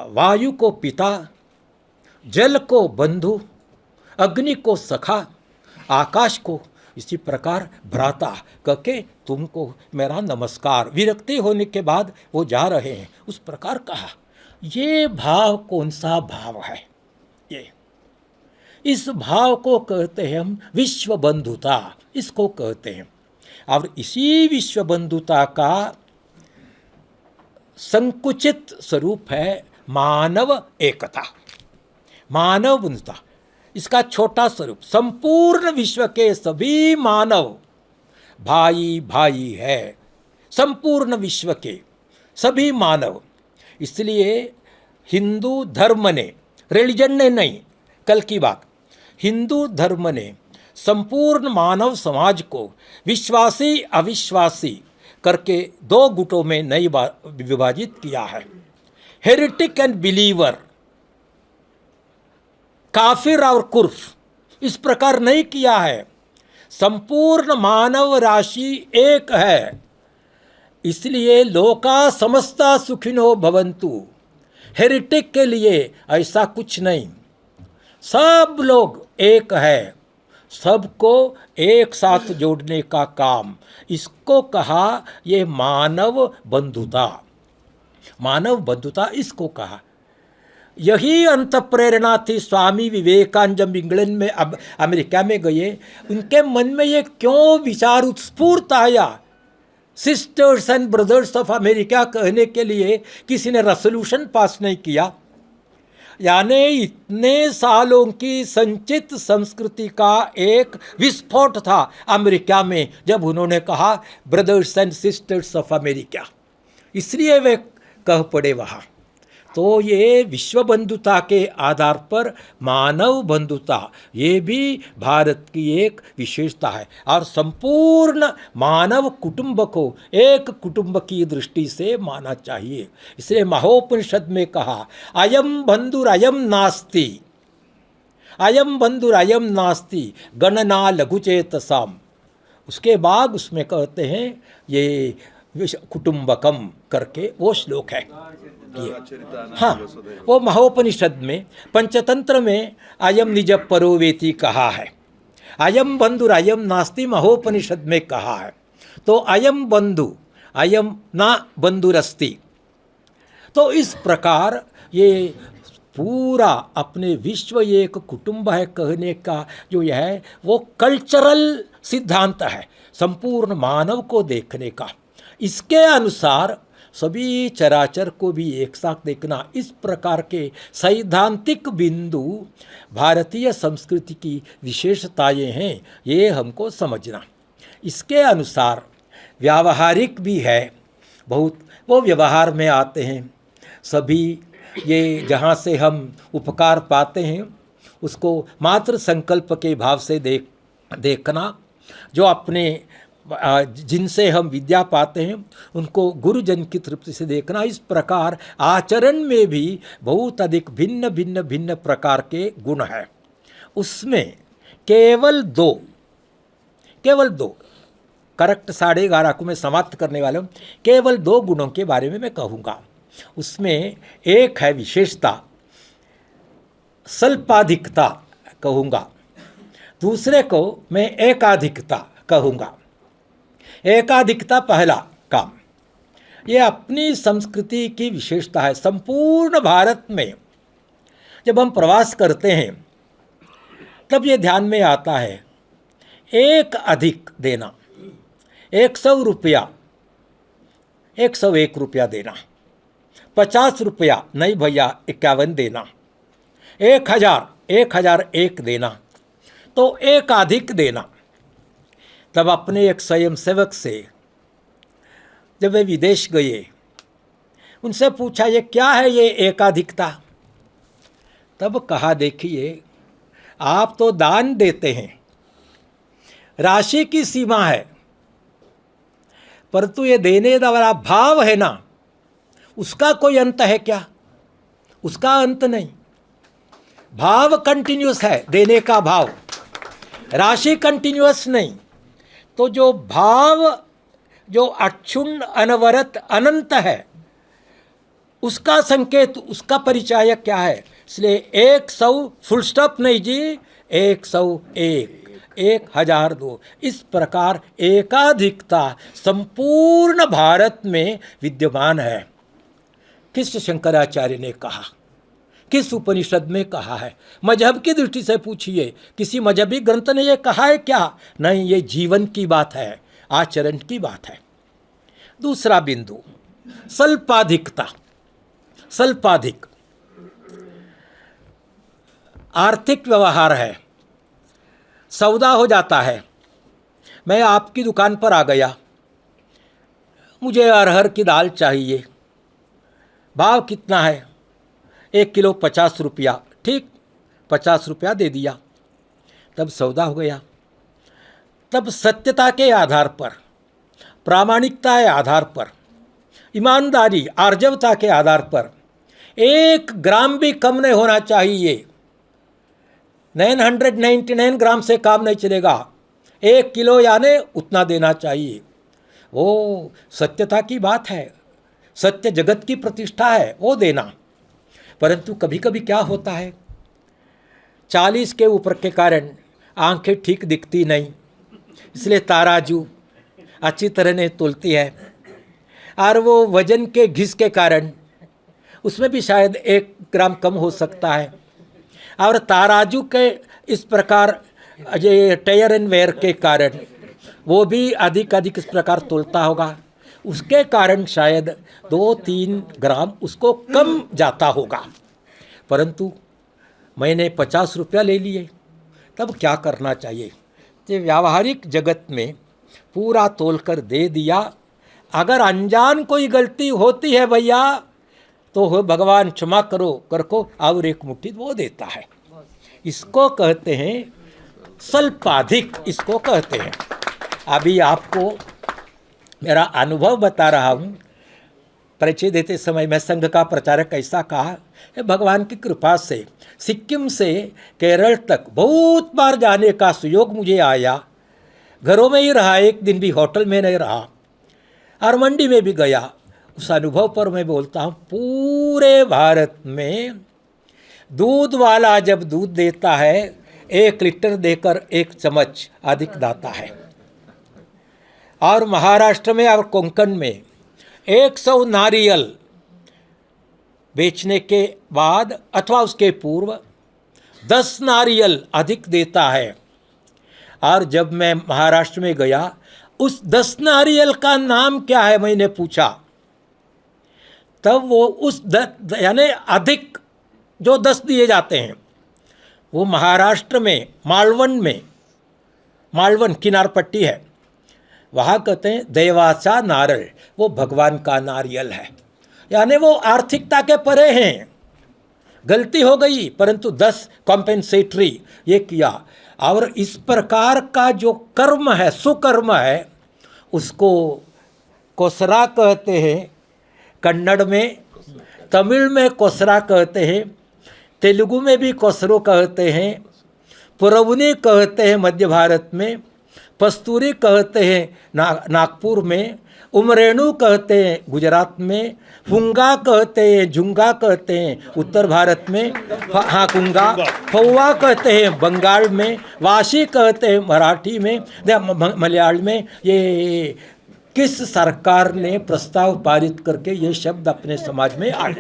A: वायु को पिता, जल को बंधु, अग्नि को सखा, आकाश को इसी प्रकार भ्राता करके तुमको मेरा नमस्कार। विरक्ति होने के बाद वो जा रहे हैं, उस प्रकार कहा। ये भाव कौन सा भाव है? ये इस भाव को कहते हैं हम विश्व बंधुता, इसको कहते हैं। और इसी विश्व बंधुता का संकुचित स्वरूप है मानव एकता, मानव बंधुता। इसका छोटा स्वरूप, संपूर्ण विश्व के सभी मानव भाई भाई है, संपूर्ण विश्व के सभी मानव। इसलिए हिंदू धर्म ने, रिलीजन ने नहीं, कल की बात, हिंदू धर्म ने संपूर्ण मानव समाज को विश्वासी अविश्वासी करके दो गुटों में नहीं विभाजित किया है। हेरिटिक एंड बिलीवर, काफिर और कुर्फ, इस प्रकार नहीं किया है। संपूर्ण मानव राशि एक है। इसलिए लोका समस्ता सुखिनो भवन्तु। हेरिटिक के लिए ऐसा कुछ नहीं, सब लोग एक है, सबको एक साथ जोड़ने का काम, इसको कहा ये मानव बंधुता। मानव बंधुता इसको कहा। यही अंत प्रेरणा थी स्वामी विवेकानंद जब इंग्लैंड में, अब अमेरिका में गए, उनके मन में ये क्यों विचार उत्स्फूर्त आया। Sisters and brothers of America कहने के लिए किसी ने रेजोल्यूशन पास नहीं किया। यानी इतने सालों की संचित संस्कृति का एक विस्फोट था अमेरिका में जब उन्होंने कहा brothers and sisters of America, इसलिए वे कह पड़े वहाँ। तो ये विश्व बंधुता के आधार पर मानव बंधुता ये भी भारत की एक विशेषता है और संपूर्ण मानव कुटुंब को एक कुटुंब की दृष्टि से माना चाहिए। इसलिए महोपनिषद में कहा अयम बंधुरयम नास्ति, अयम बंधुरयम नास्ति गणना लघुचेतसाम। उसके बाद उसमें कहते हैं ये कुटुंबकम करके वो श्लोक है। हाँ, वो महोपनिषद में पंचतंत्र में अयम निज परोवेति कहा है, अयम बंधुर अयम नास्ति महोपनिषद में कहा है। तो अयम बंधु अयम ना बंधुरस्ति। तो इस प्रकार ये पूरा अपने विश्व एक कुटुंब है कहने का जो यह है वो कल्चरल सिद्धांत है संपूर्ण मानव को देखने का। इसके अनुसार सभी चराचर को भी एक साथ देखना, इस प्रकार के सैद्धांतिक बिंदु भारतीय संस्कृति की विशेषताएं हैं, ये हमको समझना। इसके अनुसार व्यावहारिक भी है बहुत, वो व्यवहार में आते हैं सभी। ये जहाँ से हम उपकार पाते हैं उसको मात्र संकल्प के भाव से देखना, जो अपने जिनसे हम विद्या पाते हैं उनको गुरुजन की तृप्ति से देखना। इस प्रकार आचरण में भी बहुत अधिक भिन्न भिन्न भिन्न प्रकार के गुण हैं। उसमें केवल दो करेक्ट 11:30 को मैं समाप्त करने वाला हूँ। केवल 2 गुणों के बारे में मैं कहूँगा। उसमें एक है विशेषता, स्वल्पाधिकता कहूँगा, दूसरे को मैं एकाधिकता कहूँगा। एकाधिकता पहला काम, ये अपनी संस्कृति की विशेषता है। संपूर्ण भारत में जब हम प्रवास करते हैं तब ये ध्यान में आता है एक अधिक देना, 100 रुपया 101 रुपया देना, 50 रुपया नहीं भैया 51 देना, 1001 देना, तो एक अधिक देना। तब अपने एक स्वयंसेवक से जब वे विदेश गए उनसे पूछा ये क्या है ये एकाधिकता। तब कहा देखिए आप तो दान देते हैं, राशि की सीमा है, परंतु ये देने वाला भाव है ना, उसका कोई अंत है क्या? उसका अंत नहीं। भाव कंटिन्यूस है, देने का भाव, राशि कंटिन्यूस नहीं। तो जो भाव जो अक्षुण्ण अनवरत अनंत है उसका संकेत, उसका परिचय क्या है? इसलिए 100 फुल स्टॉप नहीं जी, 101, 1002। इस प्रकार एकाधिकता संपूर्ण भारत में विद्यमान है। किस शंकराचार्य ने कहा, किस उपनिषद में कहा है? मजहब की दृष्टि से पूछिए, किसी मजहबी ग्रंथ ने यह कहा है क्या? नहीं, ये जीवन की बात है, आचरण की बात है। दूसरा बिंदु स्वल्पाधिकता। स्वल्पाधिक आर्थिक व्यवहार है, सौदा हो जाता है। मैं आपकी दुकान पर आ गया, मुझे अरहर की दाल चाहिए, भाव कितना है? 1 किलो 50 रुपया। ठीक, 50 रुपया दे दिया, तब सौदा हो गया। तब सत्यता के आधार पर, प्रामाणिकता के आधार पर, ईमानदारी आर्जवता के आधार पर 1 ग्राम भी कम नहीं होना चाहिए। 999 ग्राम से काम नहीं चलेगा, 1 किलो यानी उतना देना चाहिए। वो सत्यता की बात है, सत्य जगत की प्रतिष्ठा है, वो देना। परंतु कभी कभी क्या होता है, 40 के ऊपर के कारण आंखें ठीक दिखती नहीं, इसलिए ताराजू अच्छी तरह नहीं तोलती है, और वो वजन के घिस के कारण उसमें भी शायद 1 ग्राम कम हो सकता है। और ताराजू के इस प्रकार ये टेयर एंड वेयर के कारण वो भी अधिक इस प्रकार तोलता होगा, उसके कारण शायद 2-3 ग्राम उसको कम जाता होगा। परंतु मैंने 50 रुपया ले लिए, तब क्या करना चाहिए? तो व्यावहारिक जगत में पूरा तोल कर दे दिया। अगर अनजान कोई गलती होती है भैया तो हो भगवान क्षमा करो कर को और एक मुट्ठी वो देता है। इसको कहते हैं स्वल्पाधिक, इसको कहते हैं। अभी आपको मेरा अनुभव बता रहा हूँ। परिचय देते समय मैं संघ का प्रचारक ऐसा कहा, भगवान की कृपा से सिक्किम से केरल तक बहुत बार जाने का सुयोग मुझे आया। घरों में ही रहा, एक दिन भी होटल में नहीं रहा, और मंडी में भी गया। उस अनुभव पर मैं बोलता हूँ, पूरे भारत में दूध वाला जब दूध देता है 1 लीटर देकर 1 चम्मच अधिक दाता है। और महाराष्ट्र में और कोंकण में 100 नारियल बेचने के बाद अथवा उसके पूर्व 10 नारियल अधिक देता है। और जब मैं महाराष्ट्र में गया, उस 10 नारियल का नाम क्या है मैंने पूछा, तब वो उस यानी अधिक जो 10 दिए जाते हैं, वो महाराष्ट्र में मालवन किनार पट्टी है, वहाँ कहते हैं देवाचा नारळ, वो भगवान का नारियल है। यानी वो आर्थिकता के परे हैं। गलती हो गई परंतु 10 कॉम्पेंसेटरी ये किया। और इस प्रकार का जो कर्म है, सुकर्म है, उसको कोसरा कहते हैं कन्नड़ में, तमिल में कोसरा कहते हैं, तेलुगु में भी कोसरो कहते हैं, पुरवनी कहते हैं मध्य भारत में, पस्तूरी कहते हैं नागपुर में, उमरेणु कहते हैं गुजरात में, फुंगा कहते हैं, झुंगा कहते हैं उत्तर भारत में, हाँ कुंगा, फौवा कहते हैं बंगाल में, वाशी कहते हैं मराठी में, मलयालम में। ये किस सरकार ने प्रस्ताव पारित करके ये शब्द अपने समाज में आए?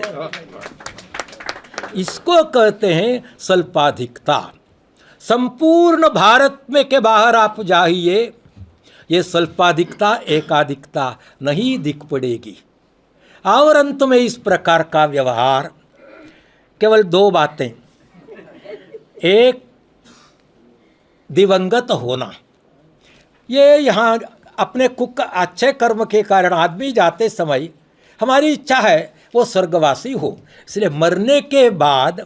A: इसको कहते हैं स्वल्पाधिकता। संपूर्ण भारत में के बाहर आप जाइए, ये स्वल्पाधिकता एकाधिकता नहीं दिख पड़ेगी। और अंत में इस प्रकार का व्यवहार, केवल 2 बातें, एक दिवंगत होना। ये यहाँ अपने कुक अच्छे कर्म के कारण आदमी जाते समय हमारी इच्छा है वो स्वर्गवासी हो, इसलिए मरने के बाद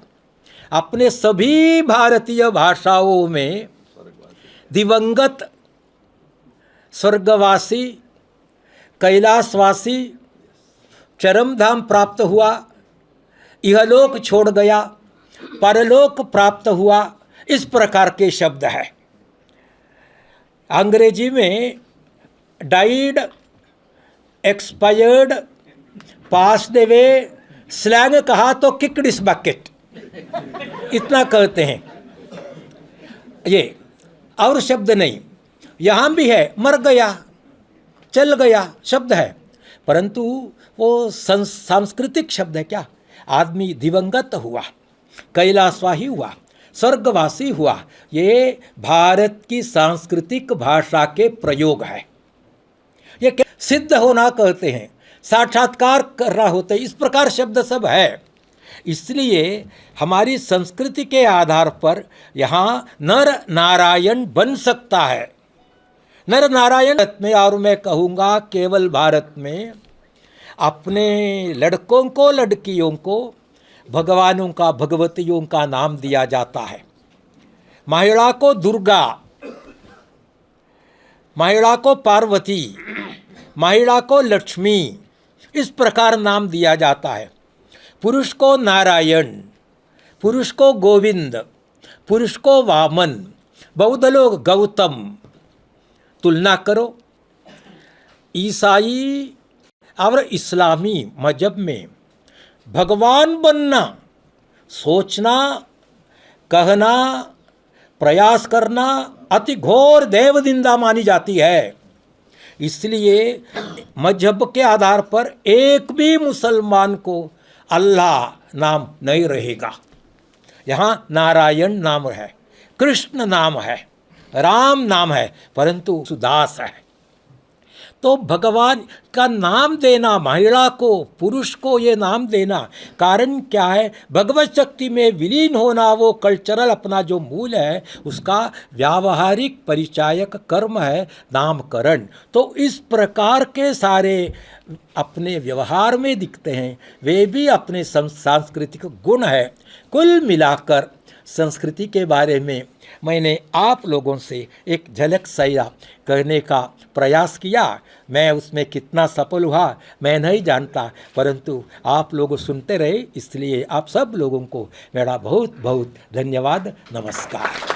A: अपने सभी भारतीय भाषाओं में दिवंगत, स्वर्गवासी, कैलाशवासी, चरमधाम प्राप्त हुआ, इहलोक छोड़ गया, परलोक प्राप्त हुआ, इस प्रकार के शब्द है। अंग्रेजी में died, expired, passed away, slang कहा तो किक्ड इस बकेट, इतना कहते हैं। ये और शब्द नहीं, यहाँ भी है मर गया, चल गया शब्द है, परंतु वो सांस्कृतिक शब्द है क्या? आदमी दिवंगत हुआ, कैलाशवासी हुआ, स्वर्गवासी हुआ, ये भारत की सांस्कृतिक भाषा के प्रयोग है। ये सिद्ध होना कहते हैं, साक्षात्कार कर रहा होते, इस प्रकार शब्द सब है। इसलिए हमारी संस्कृति के आधार पर यहाँ नर नारायण बन सकता है। नर नारायण में, और मैं कहूँगा केवल भारत में, अपने लड़कों को लड़कियों को भगवानों का, भगवतियों का नाम दिया जाता है। महिला को दुर्गा, महिला को पार्वती, महिला को लक्ष्मी, इस प्रकार नाम दिया जाता है। पुरुष को नारायण, पुरुष को गोविंद, पुरुष को वामन, बौद्ध लोग गौतम। तुलना करो, ईसाई और इस्लामी मजहब में भगवान बनना, सोचना, कहना, प्रयास करना अति घोर देवनिंदा मानी जाती है। इसलिए मजहब के आधार पर एक भी मुसलमान को अल्लाह नाम नहीं रहेगा। यहाँ नारायण नाम है, कृष्ण नाम है, राम नाम है, परंतु सुदास है। तो भगवान का नाम देना, महिला को, पुरुष को ये नाम देना, कारण क्या है? भगवत शक्ति में विलीन होना, वो कल्चरल अपना जो मूल है उसका व्यावहारिक परिचायक कर्म है नामकरण। तो इस प्रकार के सारे अपने व्यवहार में दिखते हैं, वे भी अपने सांस्कृतिक गुण है। कुल मिलाकर संस्कृति के बारे में मैंने आप लोगों से एक झलक सैया कहने का प्रयास किया। मैं उसमें कितना सफल हुआ मैं नहीं जानता, परंतु आप लोग सुनते रहे, इसलिए आप सब लोगों को मेरा बहुत बहुत धन्यवाद। नमस्कार।